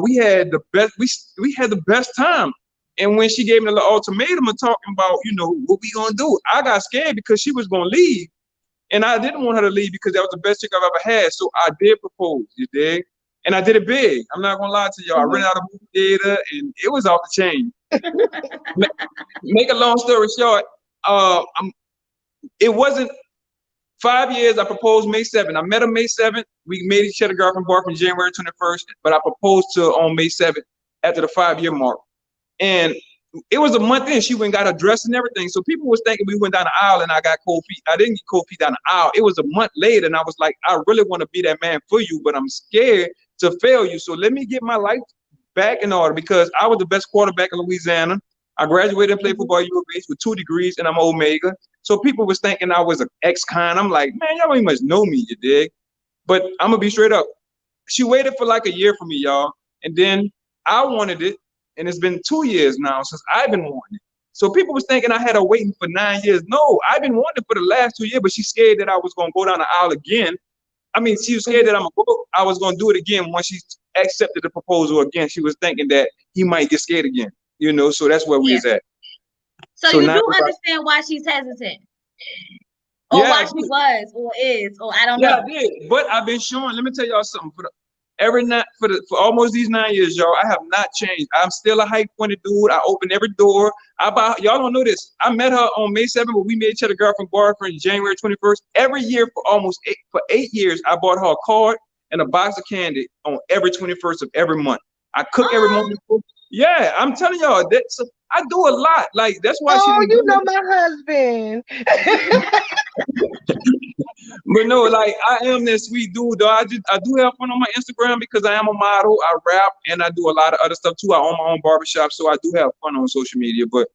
[SPEAKER 7] We had the best. We had the best time. And when she gave me the little ultimatum of talking about, what we gonna do, I got scared because she was gonna leave, and I didn't want her to leave because that was the best chick I've ever had. So I did propose, you dig? And I did it big. I'm not gonna lie to y'all. I rented out a movie theater, and it was off the chain. Make a long story short, it wasn't 5 years. I proposed May 7th. I met her May 7th. We made each other girlfriend boyfriend January 21st, but I proposed to her on May 7th after the 5-year mark. And it was a month in. She went and got her dress and everything. So people was thinking we went down the aisle and I got cold feet. I didn't get cold feet down the aisle. It was a month later, and I was like, I really want to be that man for you, but I'm scared to fail you. So let me get my life back in order, because I was the best quarterback in Louisiana. I graduated and played football at UOH with 2 degrees, and I'm Omega. So people was thinking I was an ex-con. I'm like, man, y'all don't even much know me, you dig? But I'm gonna be straight up. She waited for like a year for me, y'all, and then I wanted it, and it's been 2 years now since I've been wanting it. So people was thinking I had her waiting for 9 years. No, I've been wanting it for the last 2 years, but she's scared that I was gonna go down the aisle again. I mean, she was scared that I was gonna do it again once she accepted the proposal again. She was thinking that he might get scared again, you know. So that's where we is at.
[SPEAKER 1] So you do understand why she's hesitant, or why she was, or is, or I don't know.
[SPEAKER 7] Yeah, I did. But I've been showing. Let me tell y'all something. For almost these 9 years, y'all, I have not changed. I'm still a high pointed dude. I open every door. Y'all don't know this. I met her on May 7th, but we made each other girlfriend boyfriend January 21st. Every year for 8 years, I bought her a card and a box of candy on every 21st of every month. I cook every month. Yeah, I'm telling y'all that I do a lot. Like, that's why she didn't
[SPEAKER 3] know my husband.
[SPEAKER 7] But no, like, I am that sweet dude, though. I do have fun on my Instagram because I am a model. I rap and I do a lot of other stuff too. I own my own barbershop, so I do have fun on social media. But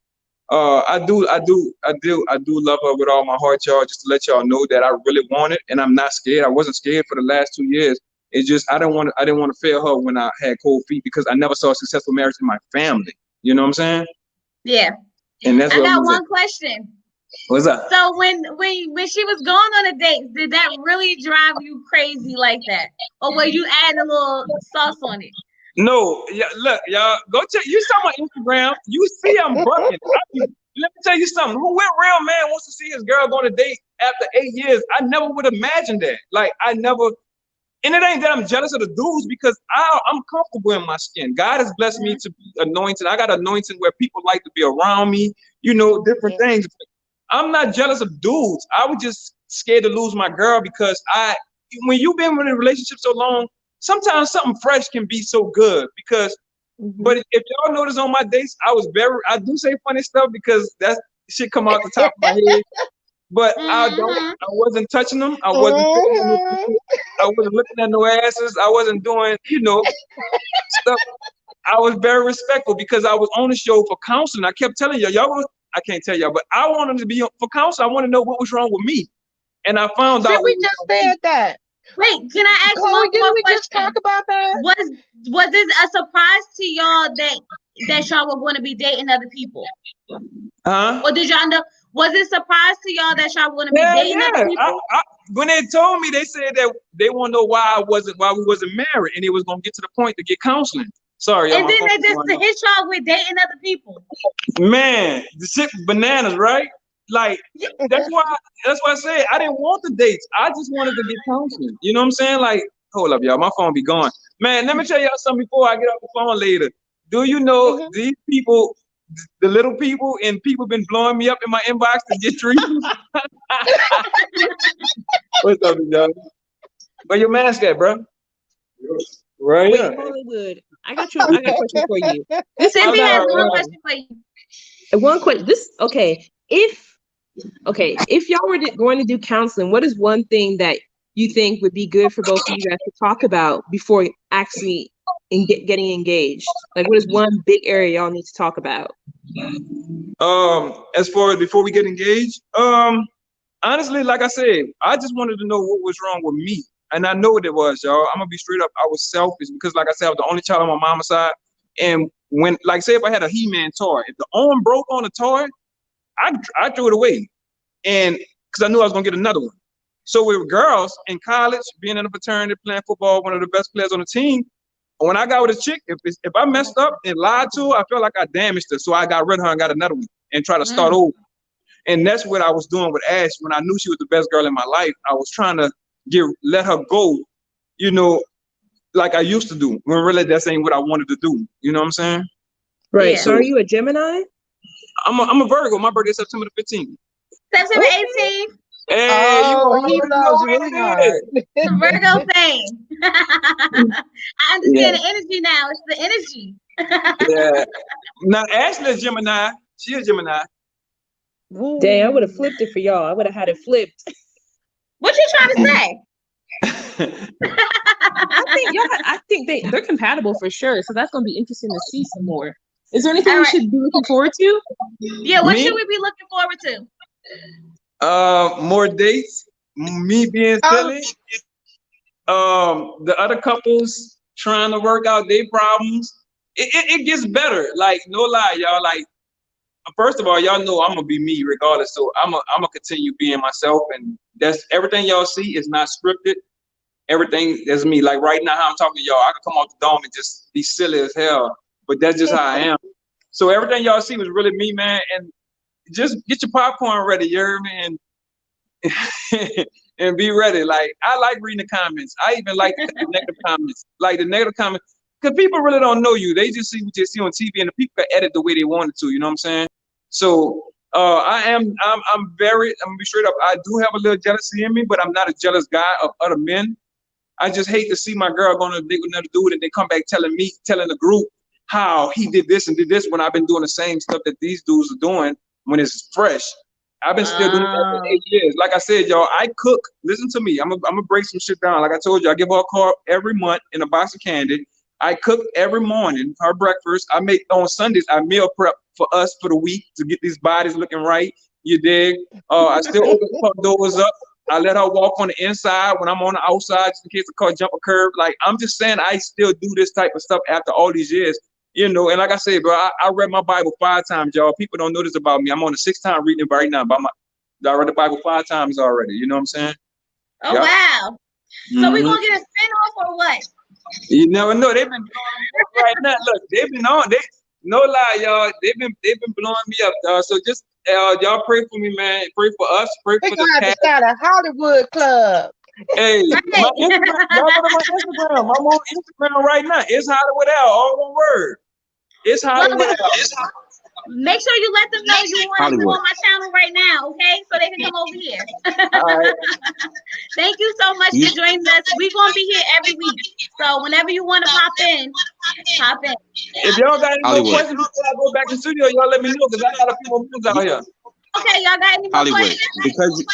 [SPEAKER 7] I do love her with all my heart, y'all. Just to let y'all know that I really want it, and I'm not scared. I wasn't scared for the last 2 years. It's just I didn't want to fail her when I had cold feet, because I never saw a successful marriage in my family. You know what I'm saying?
[SPEAKER 1] Yeah.
[SPEAKER 7] And that's
[SPEAKER 1] I got one question.
[SPEAKER 7] What's up?
[SPEAKER 1] So when she was going on a date, did that really drive you crazy like that, or were you adding a little sauce on it?
[SPEAKER 7] No, yeah. Look, y'all, go check. You saw my Instagram. You see I'm bucking. Let me tell you something. What real man wants to see his girl go on a date after 8 years? I never would imagine that. Like, I never. And it ain't that I'm jealous of the dudes, because I'm comfortable in my skin. God has blessed me to be anointed. I got anointing where people like to be around me, you know, different things. I'm not jealous of dudes. I was just scared to lose my girl, because when you've been in a relationship so long, sometimes something fresh can be so good. Because, but if y'all notice on my dates, I do say funny stuff, because that shit come out the top of my head. But I wasn't touching them. I wasn't looking at no asses. I wasn't doing, you know, stuff. I was very respectful, because I was on the show for counseling. I kept telling y'all, I can't tell y'all, but I wanted to be for counseling. I want to know what was wrong with me. And I found out.
[SPEAKER 3] We just said that.
[SPEAKER 1] Wait, can I ask one more question?
[SPEAKER 3] Just talk about that?
[SPEAKER 1] Was this a surprise to y'all that y'all were going to be dating other people? Or did y'all know? Was it a surprise to y'all that y'all were going to be dating other people?
[SPEAKER 7] When they told me, they said that they want to know why we wasn't married, and it was going to get to the point to get counseling. Sorry.
[SPEAKER 1] And then they just hit y'all with dating other people.
[SPEAKER 7] Man, the shit bananas, right? Like, that's why I said I didn't want the dates. I just wanted to get counseling. You know what I'm saying? Like, hold up, y'all. My phone be gone. Man, let me tell y'all something before I get off the phone later. Do you know these people, the little people, and people been blowing me up in my inbox to get treatment? What's up, y'all? Where your mask at, bro? Right here.
[SPEAKER 6] Hollywood. I got a question for you.
[SPEAKER 1] Cindy has one question for you.
[SPEAKER 6] One question. If y'all were going to do counseling, what is one thing that you think would be good for both of you guys to talk about before actually getting engaged? Like, what is one big area y'all need to talk about?
[SPEAKER 7] As far as before we get engaged, honestly, like I said, I just wanted to know what was wrong with me. And I know what it was, y'all. I'm gonna be straight up. I was selfish, because, like I said, I was the only child on my mama's side. And when, like, say if I had a He-Man toy, if the arm broke on the toy, I threw it away. And because I knew I was gonna get another one. So with girls in college, being in a fraternity, playing football, one of the best players on the team, when I got with a chick, if I messed up and lied to her, I felt like I damaged her. So I got rid of her and got another one and tried to start over. And that's what I was doing with Ash. When I knew she was the best girl in my life, I was trying to let her go, you know, like I used to do. When really that ain't what I wanted to do. You know what I'm saying?
[SPEAKER 6] Right.
[SPEAKER 1] Yeah.
[SPEAKER 6] So are you a Gemini?
[SPEAKER 7] I'm a Virgo. My birthday is September the 15th.
[SPEAKER 1] September
[SPEAKER 6] Okay.
[SPEAKER 1] 18th,
[SPEAKER 7] Hey, you
[SPEAKER 3] Oh, he
[SPEAKER 7] already know
[SPEAKER 3] loves
[SPEAKER 7] what
[SPEAKER 3] really
[SPEAKER 7] it is.
[SPEAKER 3] hard.
[SPEAKER 1] the Virgo thing. I
[SPEAKER 7] Yeah,
[SPEAKER 1] understand the energy now. It's the energy.
[SPEAKER 7] yeah. Now Ashley is Gemini. She is Gemini.
[SPEAKER 6] Dang, I would have
[SPEAKER 3] Woo.
[SPEAKER 6] flipped it for y'all. I would have had it flipped.
[SPEAKER 1] What you trying to say?
[SPEAKER 6] I think they're compatible for sure. So that's gonna be interesting to see some more. Is there anything
[SPEAKER 1] All
[SPEAKER 6] we
[SPEAKER 1] right.
[SPEAKER 6] should be looking forward to?
[SPEAKER 1] Yeah, what should
[SPEAKER 7] Me,
[SPEAKER 1] we be looking forward to?
[SPEAKER 7] more dates. Me being
[SPEAKER 3] Oh,
[SPEAKER 7] silly. The other couples trying to work out their problems. It gets better. Like no lie, y'all. Like first of all, y'all know I'm gonna be me regardless. So I'm gonna continue being myself, and that's everything y'all see is not scripted. Everything is me. Like right now, how I'm talking to y'all, I can come off the dome and just be silly as hell, but that's just how I am. So everything y'all see was really me, man. And just get your popcorn ready, you hear me? And and be ready. Like I like reading the comments. I even like the negative comments. Like the negative comments, because people really don't know you. They just see what you see on TV, and the people can edit the way they wanted to. You know what I'm saying? So I'm gonna be straight up. I do have a little jealousy in me, but I'm not a jealous guy of other men. I just hate to see my girl going on a date with another dude, and they come back telling the group how he did this and did this when I've been doing the same stuff that these dudes are doing when it's fresh. I've been still doing that for 8 years. Like I said, y'all, I cook. Listen to me. I'm gonna break some shit down. Like I told you, I give her a call every month in a box of candy. I cook every morning her breakfast. I make on Sundays. I meal prep for us for the week to get these bodies looking right. You dig? I still open the car doors up. I let her walk on the inside when I'm on the outside, just in case the car jump a curb. Like I'm just saying, I still do this type of stuff after all these years. You know, and like I said, bro, I read my Bible 5 times, y'all. People don't know this about me. I'm on the 6th time reading it right now. I read the Bible 5 times already. You know what I'm saying?
[SPEAKER 1] Oh
[SPEAKER 7] Yep.
[SPEAKER 1] wow! So we
[SPEAKER 7] Mhm.
[SPEAKER 1] gonna get a spinoff or what?
[SPEAKER 7] You never know. They've been blowing me up right now. Look, they've been on. They no lie, y'all. They've been blowing me up, dog. So just y'all pray for me, man. Pray for us. Pray
[SPEAKER 3] we're
[SPEAKER 7] for the
[SPEAKER 3] gonna have to
[SPEAKER 7] cast.
[SPEAKER 3] start a Hollywood club.
[SPEAKER 7] Hey, my
[SPEAKER 1] Right.
[SPEAKER 7] Instagram. Y'all go to my Instagram. I'm on Instagram right now. It's Hollywood Out. All one word. It's
[SPEAKER 1] Well,
[SPEAKER 7] Hollywood Out.
[SPEAKER 1] make sure you let them know you
[SPEAKER 4] Hollywood.
[SPEAKER 1] on my channel right now, okay? So they can come over here.
[SPEAKER 7] All right.
[SPEAKER 1] Thank you so much
[SPEAKER 4] You
[SPEAKER 1] for joining us. We're gonna be here every week. So whenever you want to pop in, pop in.
[SPEAKER 7] If y'all got any more
[SPEAKER 4] Hollywood.
[SPEAKER 7] questions before I go back in the studio, y'all let me know because I got a few more moves out here.
[SPEAKER 1] Okay, y'all got any more
[SPEAKER 4] Hollywood.
[SPEAKER 1] questions?
[SPEAKER 4] Because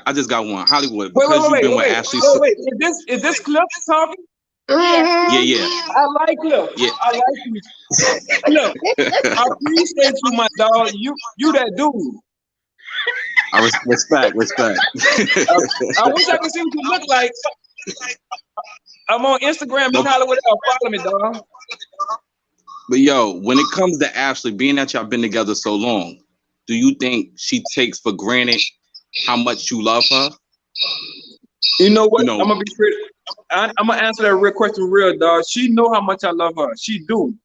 [SPEAKER 4] I just got one. Hollywood.
[SPEAKER 7] Wait,
[SPEAKER 4] Because you've been with Ashley.
[SPEAKER 7] Is this Cliff talking?
[SPEAKER 1] Yeah.
[SPEAKER 4] Yeah.
[SPEAKER 7] I like Cliff.
[SPEAKER 4] Yeah.
[SPEAKER 7] I like you. Cliff, I appreciate you, my dog. You that dude.
[SPEAKER 4] I respect.
[SPEAKER 7] I wish I could see what you look like. I'm on Instagram, Miss Hollywood. Follow me, dog.
[SPEAKER 4] But yo, when it comes to Ashley, being that y'all been together so long, do you think she takes for granted how much you love her?
[SPEAKER 7] You know what?
[SPEAKER 4] You know,
[SPEAKER 7] I'm gonna be straight. I'm gonna answer that real question real, dog. She know how much I love her. She do.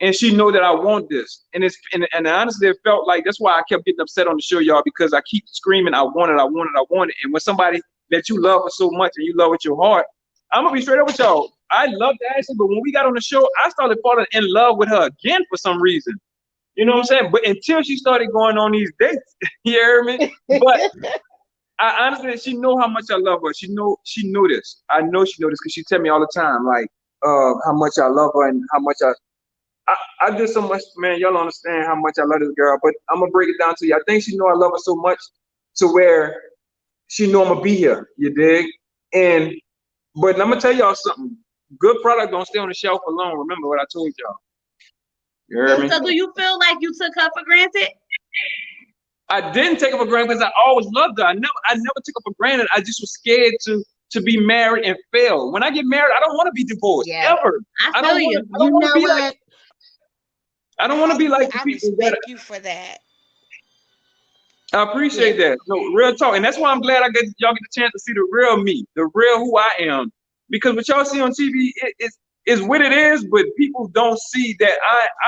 [SPEAKER 7] And she know that I want this. And honestly, it felt like that's why I kept getting upset on the show, y'all, because I keep screaming, I want it. And when somebody that you love her so much and you love with your heart, I'm gonna be straight up with y'all. I loved Ashley, but when we got on the show, I started falling in love with her again for some reason. You know what I'm saying? But until she started going on these dates, you hear me? But I honestly, she know how much I love her. She know this. I know she know this because she tell me all the time, like, how much I love her and how much I did so much, man. Y'all don't understand how much I love this girl. But I'm gonna break it down to you. I think she know I love her so much to where she know I'm gonna be here. You dig? But I'm gonna tell y'all something. Good product don't stay on the shelf alone. Remember what I told y'all. You heard me?
[SPEAKER 1] So do you feel like you took her for granted?
[SPEAKER 7] I didn't take her for granted because I always loved her. I never took her for granted. I just was scared to be married and fail. When I get married, I don't want to be divorced ever.
[SPEAKER 1] I feel you.
[SPEAKER 7] I don't want to be like. I don't want to be like the
[SPEAKER 3] I
[SPEAKER 7] people that.
[SPEAKER 3] respect you for that.
[SPEAKER 7] I appreciate that. No, real talk, and that's why I'm glad y'all get the chance to see the real me, the real who I am. Because what y'all see on TV is what it is, but people don't see that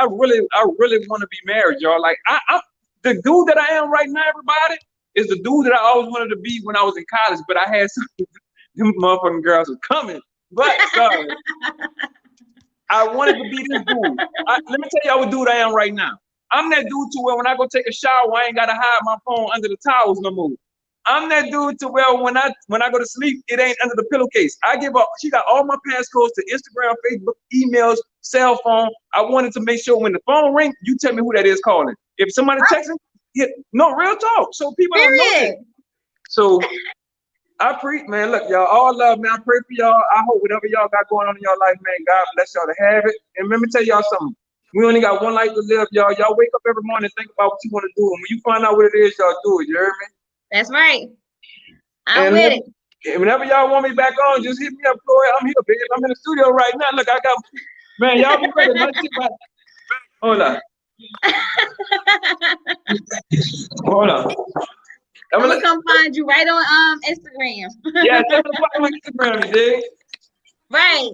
[SPEAKER 7] I really want to be married, y'all. Like I the dude that I am right now, everybody, is the dude that I always wanted to be when I was in college. But I had some them motherfucking girls was coming. But sorry, I wanted to be this dude. Let me tell y'all what dude I am right now. I'm that dude to where when I go take a shower, I ain't gotta hide my phone under the towels no more. I'm that dude to where when I go to sleep, it ain't under the pillowcase. I give up. She got all my passcodes to Instagram, Facebook, emails, cell phone. I wanted to make sure when the phone rings, you tell me who that is calling. If somebody texting, no, real talk. So people don't know that. So man, look, y'all, all love, man. I pray for y'all. I hope whatever y'all got going on in your life, man, God bless y'all to have it. And let me tell y'all something. We only got one life to live, y'all. Y'all wake up every morning and think about what you want to do. And when you find out what it is, y'all do it. You hear me?
[SPEAKER 1] That's right. I'm with it.
[SPEAKER 7] And whenever y'all want me back on, just hit me up, Chloe. I'm here, babe. I'm in the studio right now. Look, I got, man, y'all be ready. Hold on. Hold on.
[SPEAKER 1] I'm gonna come find you right on Instagram.
[SPEAKER 7] Yeah, definitely follow my Instagram, you dig?
[SPEAKER 1] Right.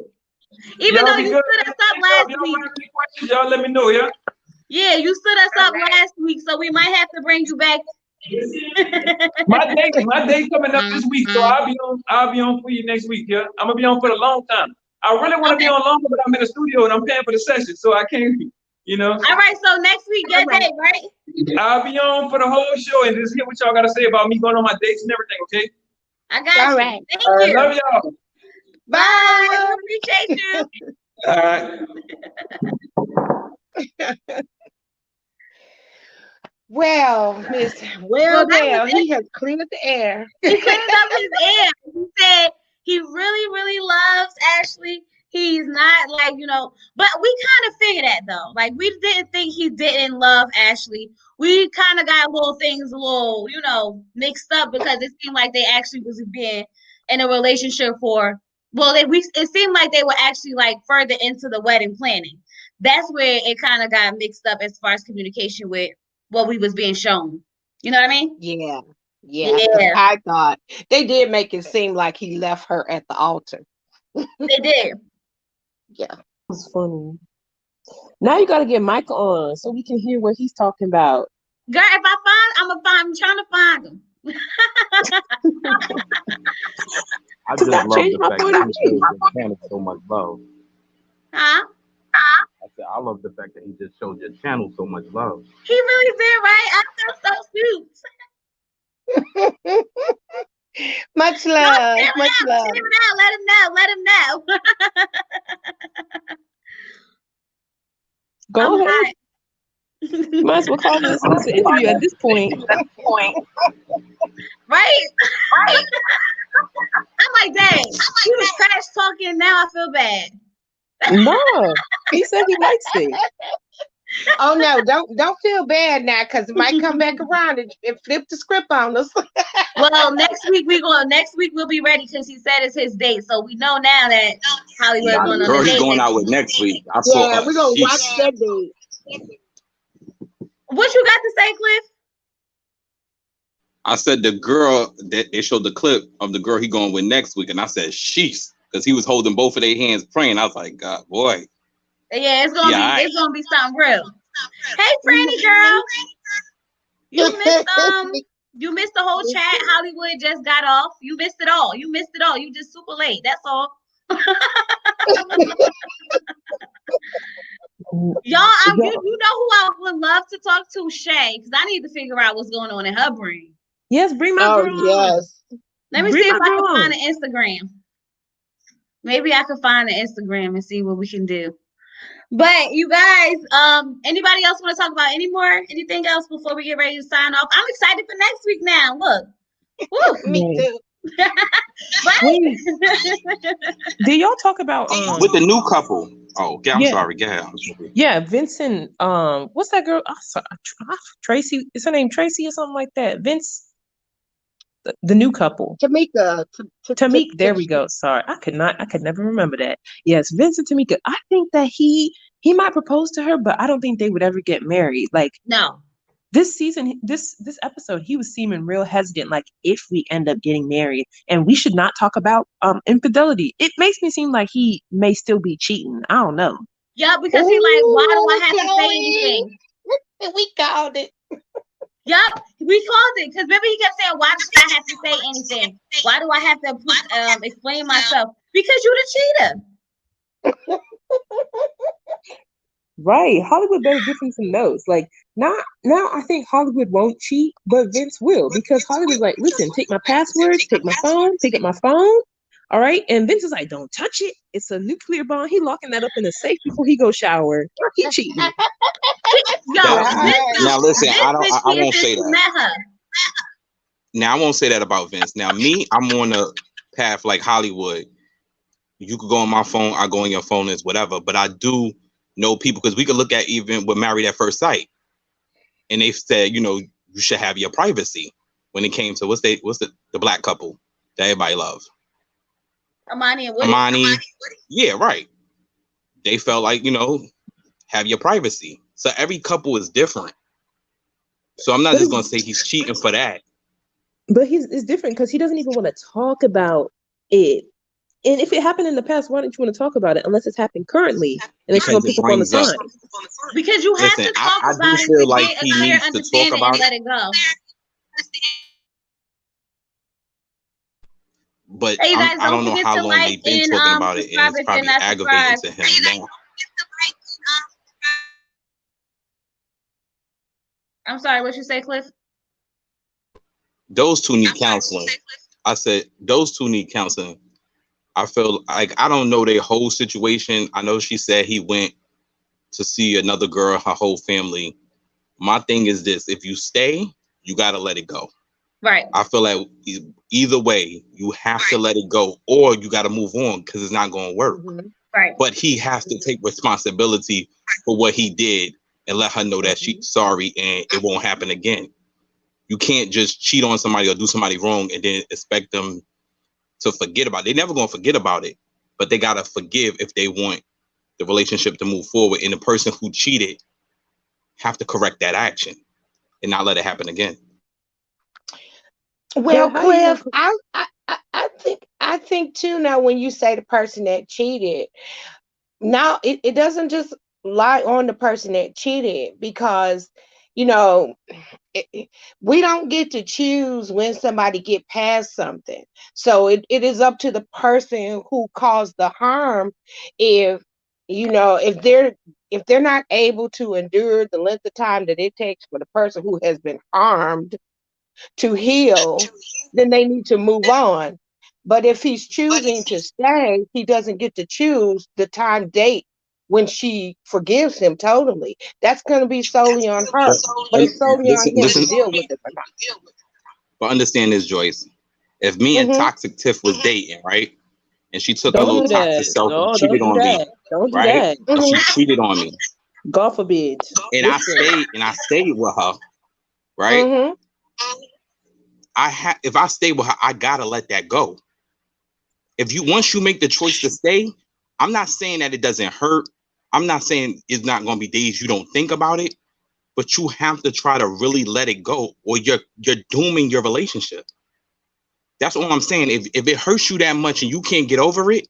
[SPEAKER 1] Even though you stood us up last week.
[SPEAKER 7] Y'all let me know, yeah?
[SPEAKER 1] Yeah, you stood us up last week, so we might have to bring you back.
[SPEAKER 7] my day coming up this week, so I'll be on for you next week, yeah. I'm gonna be on for a long time. I really want to be on longer, but I'm in the studio and I'm paying for the session, so I can't, you know.
[SPEAKER 1] All right, so next week, your day, right?
[SPEAKER 7] I'll be on for the whole show and just hear what y'all gotta say about me going on my dates and everything, okay?
[SPEAKER 1] I got you.
[SPEAKER 3] Right.
[SPEAKER 1] Thank you.
[SPEAKER 7] Love y'all.
[SPEAKER 1] Bye. Appreciate you.
[SPEAKER 7] All right.
[SPEAKER 3] Well, Miss he has cleared the air.
[SPEAKER 1] He cleaned up his air. He said he really, really loves Ashley. He's not like, but we kind of figured that though. Like we didn't think he didn't love Ashley. We kind of got things mixed up because it seemed like they actually was being in a relationship it seemed like they were actually like further into the wedding planning. That's where it kind of got mixed up as far as communication with what we was being shown. You know what I mean?
[SPEAKER 3] Yeah. I thought they did make it seem like he left her at the altar.
[SPEAKER 1] They did.
[SPEAKER 3] Yeah.
[SPEAKER 6] It's funny. Now you got to get Mike on so we can hear what he's talking about.
[SPEAKER 1] Girl, if I'm trying to find him.
[SPEAKER 4] I just love the fact that he showed your channel so much love.
[SPEAKER 1] Huh?
[SPEAKER 4] I said, I love the fact that he just showed your channel so much love.
[SPEAKER 1] He really did, right? I feel so cute.
[SPEAKER 3] Much love. Much love.
[SPEAKER 1] Let him know.
[SPEAKER 6] Go ahead. Might as well call this an interview at this point.
[SPEAKER 1] Right? I'm like, dang, he was trash talking. Now I feel bad.
[SPEAKER 6] No, he said he likes it.
[SPEAKER 3] Oh no, don't feel bad now, because it might come back around and flip the script on us.
[SPEAKER 1] Well, next week we'll be ready because he said it's his date, so we know now that Hollywood's going on the date.
[SPEAKER 4] He's going out with next week.
[SPEAKER 3] We're gonna watch that date.
[SPEAKER 1] What you got to say, Cliff?
[SPEAKER 4] I said the girl that they showed the clip of the girl he going with next week, and I said sheesh, because he was holding both of their hands praying. I was like, God, boy.
[SPEAKER 1] Yeah, it's gonna be something real. Hey, Franny girl, you missed the whole chat. Hollywood just got off. You missed it all. You just super late. That's all. Y'all, you know who I would love to talk to? Shay, because I need to figure out what's going on in her brain.
[SPEAKER 6] Yes, bring my girl on.
[SPEAKER 3] Yes.
[SPEAKER 1] Let me see if I can find an Instagram. Maybe I can find an Instagram and see what we can do. But you guys, anybody else want to talk about anything else before we get ready to sign off? I'm excited for next week now. Look. Woo.
[SPEAKER 3] Me too.
[SPEAKER 6] Right? Did y'all talk about
[SPEAKER 4] with the new couple? Oh, okay, I'm sorry. Go ahead.
[SPEAKER 6] Yeah, Vincent. What's that girl? Tracy. Is her name Tracy or something like that? Vince. The new couple.
[SPEAKER 3] Tamika.
[SPEAKER 6] Tamika. There we go. Sorry, I could never remember that. Yes, Vincent Tamika. I think that he might propose to her, but I don't think they would ever get married. Like,
[SPEAKER 1] no.
[SPEAKER 6] This season, this episode, he was seeming real hesitant. Like, if we end up getting married, and we should not talk about infidelity. It makes me seem like he may still be cheating. I don't know.
[SPEAKER 1] Yeah, because he's like, why do I have to say anything?
[SPEAKER 3] We called it.
[SPEAKER 1] Yup, we called it. Because remember he kept saying, why do I have to say anything? Why do I have to explain myself? Because you the cheater.
[SPEAKER 6] Right. Hollywood better give him some notes. Like now I think Hollywood won't cheat, but Vince will because Hollywood's like, listen, take my passwords, take my phone, pick up my phone. All right. And Vince is like, don't touch it. It's a nuclear bomb. He locking that up in the safe before he go shower. He cheating.
[SPEAKER 1] Yo,
[SPEAKER 4] Now listen, I won't say that.
[SPEAKER 1] Met her.
[SPEAKER 4] Now I won't say that about Vince. Now me, I'm on a path like Hollywood. You could go on my phone, I go on your phone, is whatever. But I do know people because we could look at even with Married at First Sight, and they said, you should have your privacy when it came to what's the black couple that everybody loves.
[SPEAKER 1] Amani and Woody.
[SPEAKER 4] Amani, yeah, right. They felt like have your privacy. So every couple is different. So I'm not just gonna say he's cheating for that.
[SPEAKER 6] But it's different because he doesn't even want to talk about it. And if it happened in the past, why don't you want to talk about it unless it's happened currently? And it's going to pick up on the time.
[SPEAKER 1] Because you have to talk about it to
[SPEAKER 4] like
[SPEAKER 1] get
[SPEAKER 4] he
[SPEAKER 1] a clear
[SPEAKER 4] needs to
[SPEAKER 1] understanding
[SPEAKER 4] talk about
[SPEAKER 1] and let it go.
[SPEAKER 4] But
[SPEAKER 1] hey, guys,
[SPEAKER 4] I don't know how long they've been talking about it, and it's probably aggravating to him now.
[SPEAKER 1] I'm sorry, what you say, Cliff?
[SPEAKER 4] Those two need counseling. I said those two need counseling. I feel like I don't know their whole situation. I know she said he went to see another girl, her whole family. My thing is this: if you stay, you gotta let it go.
[SPEAKER 1] Right.
[SPEAKER 4] I feel like either way, you have to let it go, or you gotta move on because it's not gonna work.
[SPEAKER 1] Mm-hmm. Right.
[SPEAKER 4] But he has to take responsibility for what he did and let her know that she's sorry and it won't happen again. You can't just cheat on somebody or do somebody wrong and then expect them to forget about it. They're never gonna forget about it, but they gotta forgive if they want the relationship to move forward. And the person who cheated have to correct that action and not let it happen again.
[SPEAKER 3] Well, Cliff, I think too. Now, when you say the person that cheated, now it doesn't just lie on the person that cheated because we don't get to choose when somebody get past something. So it is up to the person who caused the harm. If if they're not able to endure the length of time that it takes for the person who has been harmed to heal, then they need to move on. But if he's choosing to stay, he doesn't get to choose the time date when she forgives him totally. That's going to be solely on her. But it's solely on him to deal with it or not.
[SPEAKER 4] But understand this, Joyce. If me and Toxic Tiff was dating, right? And she took a little toxic self and cheated on me.
[SPEAKER 6] Don't
[SPEAKER 4] right?
[SPEAKER 6] do that.
[SPEAKER 4] She cheated on me.
[SPEAKER 6] God forbid.
[SPEAKER 4] And I stayed with her, right? If I stay with her, I gotta let that go. Once you make the choice to stay, I'm not saying that it doesn't hurt. I'm not saying it's not gonna be days you don't think about it, but you have to try to really let it go, or you're dooming your relationship. That's all I'm saying. If it hurts you that much and you can't get over it,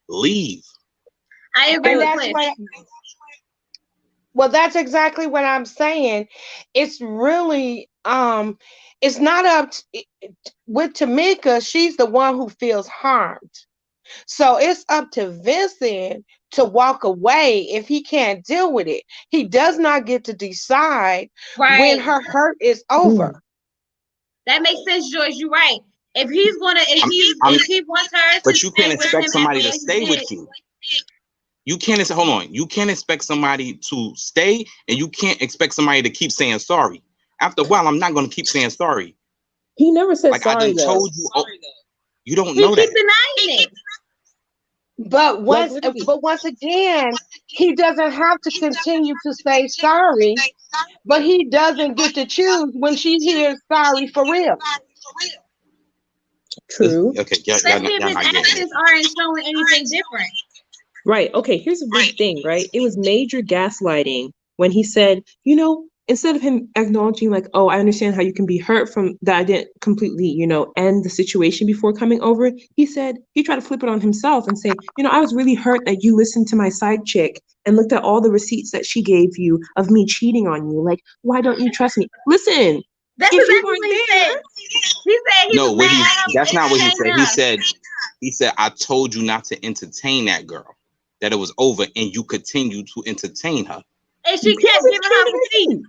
[SPEAKER 4] leave.
[SPEAKER 1] I agree with Cliff.
[SPEAKER 3] Well, that's exactly what I'm saying. It's really it's not up with Tamika. She's the one who feels harmed. So it's up to Vincent to walk away if he can't deal with it. He does not get to decide when her hurt is over.
[SPEAKER 1] That makes sense, Joyce. You're right. If he's gonna, if he wants her,
[SPEAKER 4] but you can't expect somebody to stay with you. You can't hold on. You can't expect somebody to stay, and you can't expect somebody to keep saying sorry. After a while, I'm not going to keep saying sorry.
[SPEAKER 6] He never said
[SPEAKER 4] like
[SPEAKER 6] sorry.
[SPEAKER 4] I done told you. You don't
[SPEAKER 1] he
[SPEAKER 4] know that.
[SPEAKER 1] He denying it.
[SPEAKER 3] But once again, he doesn't have to continue to say sorry, but he doesn't get to choose when she hears sorry for real.
[SPEAKER 6] True.
[SPEAKER 4] Okay.
[SPEAKER 1] Especially if his actions aren't showing anything different.
[SPEAKER 6] Right. Okay. Here's a big thing, right? It was major gaslighting when he said, instead of him acknowledging like, oh, I understand how you can be hurt from that I didn't completely, end the situation before coming over. He tried to flip it on himself and say, I was really hurt that you listened to my side chick and looked at all the receipts that she gave you of me cheating on you. Like, why don't you trust me? Listen.
[SPEAKER 1] That's exactly what he said. He said
[SPEAKER 4] that's not what he said. He said, I told you not to entertain that girl, that it was over, and you continue to entertain her.
[SPEAKER 1] And she kept giving her receipts.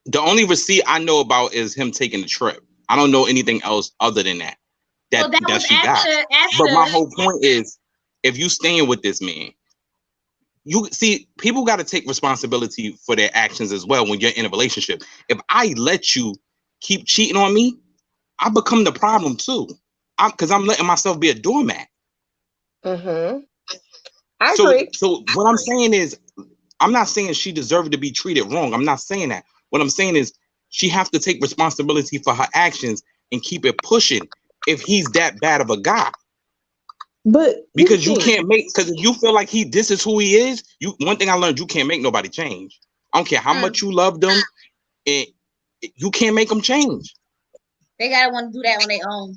[SPEAKER 4] The only receipt I know about is him taking the trip. I don't know anything else other than that.
[SPEAKER 1] Well, that was
[SPEAKER 4] she got. But my whole point is, if you staying with this man, you see, people got to take responsibility for their actions as well when you're in a relationship. If I let you keep cheating on me, I become the problem too. Because I'm letting myself be a doormat.
[SPEAKER 3] Mm-hmm. I agree.
[SPEAKER 4] So what I'm saying is, I'm not saying she deserved to be treated wrong. I'm not saying that. What I'm saying is, she have to take responsibility for her actions and keep it pushing if he's that bad of a guy.
[SPEAKER 6] But
[SPEAKER 4] because you can't make, because if you feel like this is who he is, one thing I learned, you can't make nobody change. I don't care how much you love them, and you can't make them change.
[SPEAKER 1] They gotta want to do that on their own.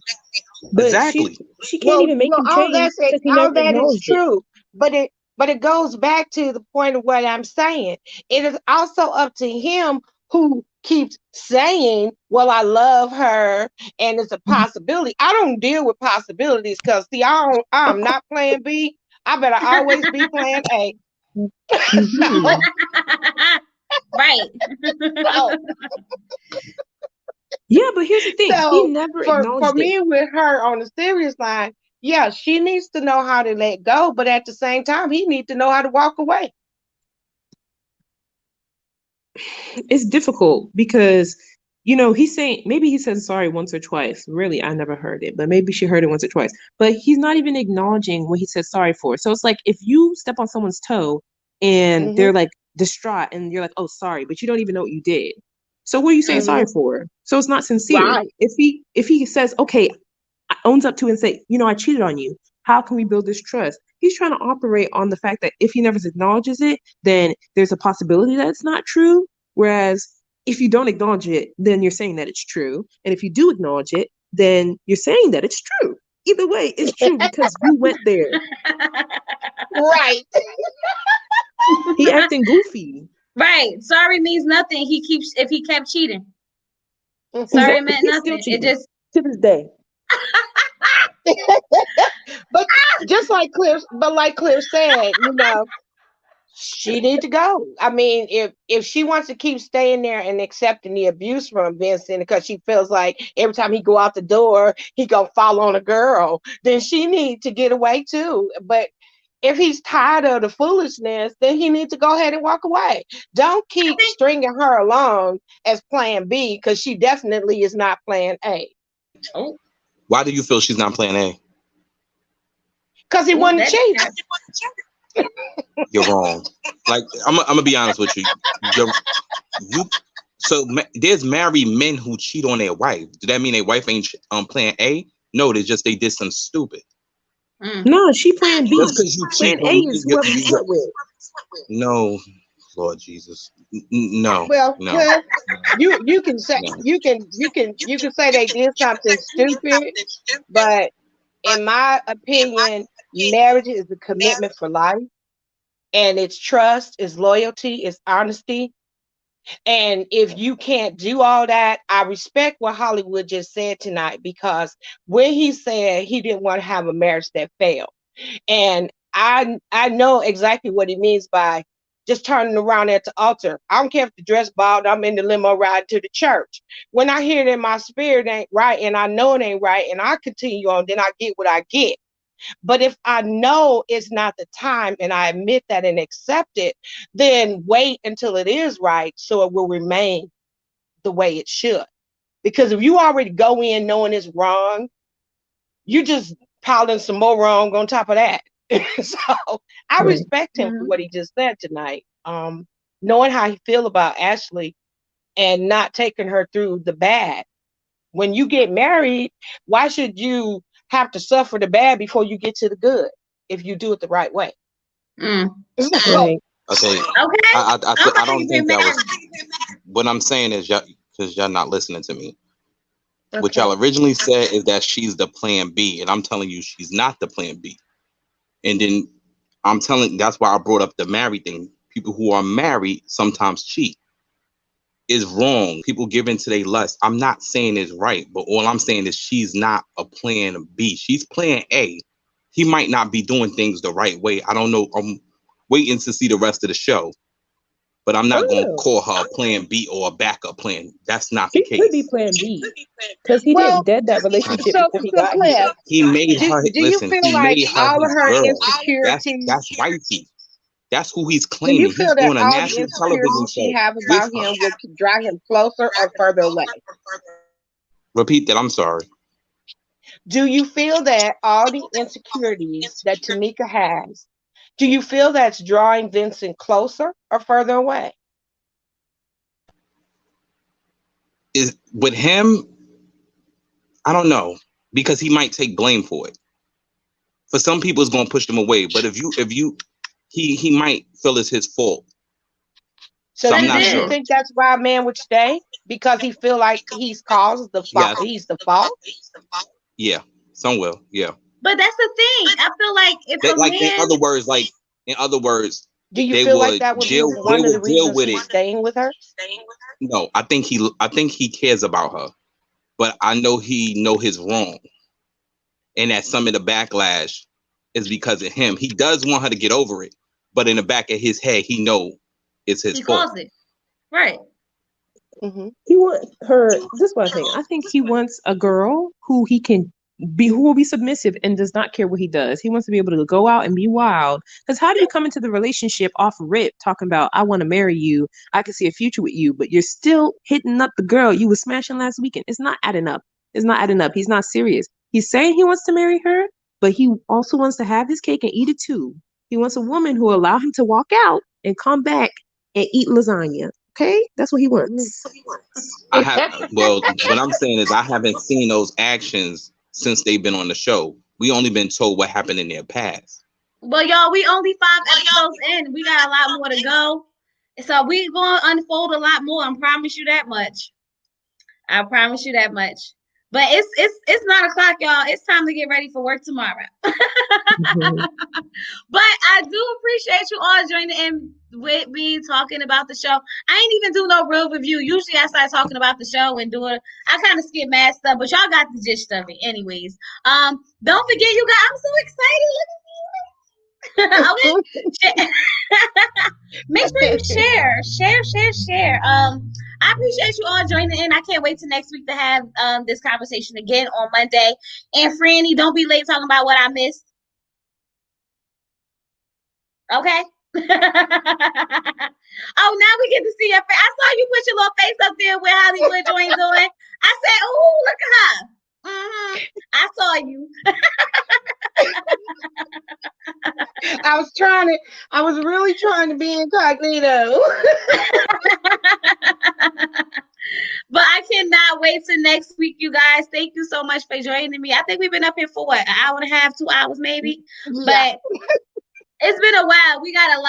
[SPEAKER 6] But
[SPEAKER 4] exactly.
[SPEAKER 6] She can't even make him change because he never acknowledged it.
[SPEAKER 3] True, but it goes back to the point of what I'm saying. It is also up to him who keeps saying, well, I love her and it's a possibility. I don't deal with possibilities because see, I'm not plan B. I better always be plan A.
[SPEAKER 1] Right.
[SPEAKER 6] Yeah, but here's the thing. He never acknowledged
[SPEAKER 3] for me with her on the serious line, yeah, she needs to know how to let go, but at the same time, he needs to know how to walk away.
[SPEAKER 6] It's difficult because, he's saying, maybe he said sorry once or twice. Really, I never heard it, but maybe she heard it once or twice. But he's not even acknowledging what he said sorry for. So it's like if you step on someone's toe and they're like distraught and you're like, oh, sorry, but you don't even know what you did. So what are you saying sorry for? So it's not sincere.
[SPEAKER 3] Right.
[SPEAKER 6] If he says, okay, owns up to it and say, I cheated on you. How can we build this trust? He's trying to operate on the fact that if he never acknowledges it, then there's a possibility that it's not true. Whereas if you don't acknowledge it, then you're saying that it's true. And if you do acknowledge it, then you're saying that it's true. Either way, it's true because you went there.
[SPEAKER 3] Right.
[SPEAKER 6] He acting goofy.
[SPEAKER 1] Right. Sorry means nothing. If he kept cheating. Sorry meant nothing. It just
[SPEAKER 6] to this day.
[SPEAKER 3] But just like Cliff said, she need to go. I mean, if she wants to keep staying there and accepting the abuse from Vincent because she feels like every time he go out the door, he gonna fall on a girl, then she need to get away too. But if he's tired of the foolishness, then he needs to go ahead and walk away. Don't keep stringing her along as plan B because she definitely is not plan A.
[SPEAKER 1] Oh.
[SPEAKER 4] Why do you feel she's not plan A?
[SPEAKER 3] Because he wouldn't cheat.
[SPEAKER 4] You're wrong. Like I'm gonna be honest with you. So there's married men who cheat on their wife. Does that mean their wife ain't plan A? No, they did something stupid.
[SPEAKER 6] No, she plan B.
[SPEAKER 4] Just because you cheat,
[SPEAKER 6] plan A is whoever you slept with.
[SPEAKER 4] No, Lord Jesus, no.
[SPEAKER 3] Well,
[SPEAKER 4] no.
[SPEAKER 3] You can say you can say they did something stupid, but in my opinion, marriage is a commitment for life, and it's trust, it's loyalty, it's honesty. And if you can't do all that, I respect what Hollywood just said tonight, because when he said he didn't want to have a marriage that failed, and I know exactly what he means by just turning around at the altar. I don't care if the dress bald, I'm in the limo ride to the church. When I hear it in my spirit ain't right, and I know it ain't right, and I continue on, then I get what I get. But if I know it's not the time and I admit that and accept it, then wait until it is right so it will remain the way it should. Because if you already go in knowing it's wrong, you just piling some more wrong on top of that. So I respect him for what he just said tonight. Knowing how he feel about Ashley and not taking her through the bad. When you get married, why should you have to suffer the bad before you get to the good if you do it the right way?
[SPEAKER 6] Right.
[SPEAKER 4] Okay. I don't think that was what I'm saying is y'all, because y'all not listening to me. Okay. What y'all originally said is that she's the plan B, and I'm telling you she's not the plan B. And then that's why I brought up the married thing. People who are married sometimes cheat. is wrong. People give in to their lust. I'm not saying it's right, but all I'm saying is she's not a plan B. She's plan A. He might not be doing things the right way. I don't know. I'm waiting to see the rest of the show, but I'm not going to
[SPEAKER 6] Oh,
[SPEAKER 4] call her a plan B or a backup plan. That's not the
[SPEAKER 6] she could be
[SPEAKER 4] case.
[SPEAKER 6] Plan B because he
[SPEAKER 3] Well,
[SPEAKER 6] didn't dead that relationship
[SPEAKER 3] so
[SPEAKER 6] before he
[SPEAKER 3] so
[SPEAKER 6] got here.
[SPEAKER 3] Cliff,
[SPEAKER 4] He made her,
[SPEAKER 3] do you
[SPEAKER 4] listen,
[SPEAKER 3] feel
[SPEAKER 4] he
[SPEAKER 3] like
[SPEAKER 4] made her
[SPEAKER 3] all of
[SPEAKER 4] his
[SPEAKER 3] her
[SPEAKER 4] girl.
[SPEAKER 3] insecurities?
[SPEAKER 4] That's wifey. That's who he's
[SPEAKER 3] Do you
[SPEAKER 4] claiming.
[SPEAKER 3] feel
[SPEAKER 4] He's
[SPEAKER 3] that
[SPEAKER 4] doing a
[SPEAKER 3] all the
[SPEAKER 4] national television
[SPEAKER 3] insecurities she
[SPEAKER 4] show
[SPEAKER 3] have
[SPEAKER 4] with
[SPEAKER 3] about
[SPEAKER 4] her.
[SPEAKER 3] him will draw him closer or further away?
[SPEAKER 4] Repeat that. I'm sorry.
[SPEAKER 3] Do you feel that all the insecurities that Tamika has, do you feel that's drawing Vincent closer or further away?
[SPEAKER 4] Is with him, I don't know, because he might take blame for it. For some people, it's gonna push them away. But if you, he might feel it's his fault.
[SPEAKER 3] So
[SPEAKER 4] So I'm
[SPEAKER 1] But it
[SPEAKER 4] not
[SPEAKER 3] do you
[SPEAKER 1] is.
[SPEAKER 4] sure.
[SPEAKER 3] think that's why a man would stay? Because he feel like he's caused the fault,
[SPEAKER 4] Yes.
[SPEAKER 3] he's the fault?
[SPEAKER 4] Yeah. Some will. Yeah.
[SPEAKER 1] But that's the thing. I feel like if
[SPEAKER 4] They,
[SPEAKER 1] a
[SPEAKER 4] like
[SPEAKER 1] man,
[SPEAKER 4] in other words,
[SPEAKER 3] Do you
[SPEAKER 4] they
[SPEAKER 3] feel like
[SPEAKER 4] would
[SPEAKER 3] that would be
[SPEAKER 4] deal. They
[SPEAKER 3] one of the
[SPEAKER 4] would deal
[SPEAKER 3] reasons
[SPEAKER 4] with
[SPEAKER 3] he's
[SPEAKER 4] it.
[SPEAKER 3] staying with her?
[SPEAKER 4] No, I think he cares about her, but I know he know his wrong, and that some of the backlash is because of him. He does want her to get over it, but in the back of his head, he know it's his
[SPEAKER 1] he
[SPEAKER 4] fault.
[SPEAKER 1] caused it. Right.
[SPEAKER 3] Hmm.
[SPEAKER 6] He wants her. This is what I think. I think he wants a girl who he can be, who will be submissive and does not care what he does. He wants to be able to go out and be wild. Because how do you come into the relationship off rip talking about I want to marry you, I can see a future with you, but you're still hitting up the girl you was smashing last weekend? It's not adding up. It's not adding up. He's not serious. He's saying he wants to marry her, but he also wants to have his cake and eat it too. He wants a woman who will allow him to walk out and come back and eat lasagna. Okay, that's what he wants.
[SPEAKER 4] I have well, what I'm saying is I haven't seen those actions since they've been on the show. We only been told what happened in their past.
[SPEAKER 1] Well, y'all, we only 5 episodes in. We got a lot more to go. So we gonna unfold a lot more. I promise you that much. I promise you that much. But it's 9 o'clock, y'all. It's time to get ready for work tomorrow.
[SPEAKER 6] Mhm.
[SPEAKER 1] But I do appreciate you all joining in with me talking about the show. I ain't even do no real review. Usually I start talking about the show and doing I kind of skip mad stuff, but y'all got the gist of it. Anyways. Don't forget, you guys, I'm so excited. Okay. Make sure you share. I appreciate you all joining in. I can't wait till next week to have this conversation again on Monday. And Franny, don't be late talking about what I missed. Okay. Oh, now we get to see your face. I saw you put your little face up there with Hollywood joint doing. I said, "Oh, look at her." I saw you.
[SPEAKER 3] I was really trying to be incognito.
[SPEAKER 1] But I cannot wait till next week, you guys. Thank you so much for joining me. I think we've been up here for what, an hour and a half, 2 hours maybe.
[SPEAKER 3] Yeah.
[SPEAKER 1] But it's been a while. We got a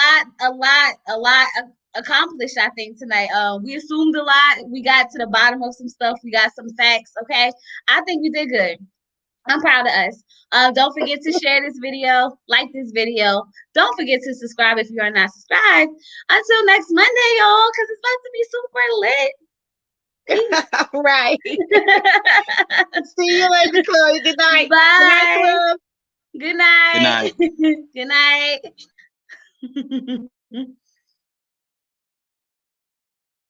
[SPEAKER 1] lot accomplished, I think, tonight. We assumed a lot. We got to the bottom of some stuff. We got some facts. Okay. I think we did good. I'm proud of us. Don't forget to share this video, like this video. Don't forget to subscribe if you are not subscribed. Until next Monday, y'all, because it's about to be super lit.
[SPEAKER 3] Right. See you later, Chloe. Good night.
[SPEAKER 1] Bye.
[SPEAKER 3] Good night, Chloe.
[SPEAKER 1] Good night.
[SPEAKER 4] Good night.
[SPEAKER 1] Good night.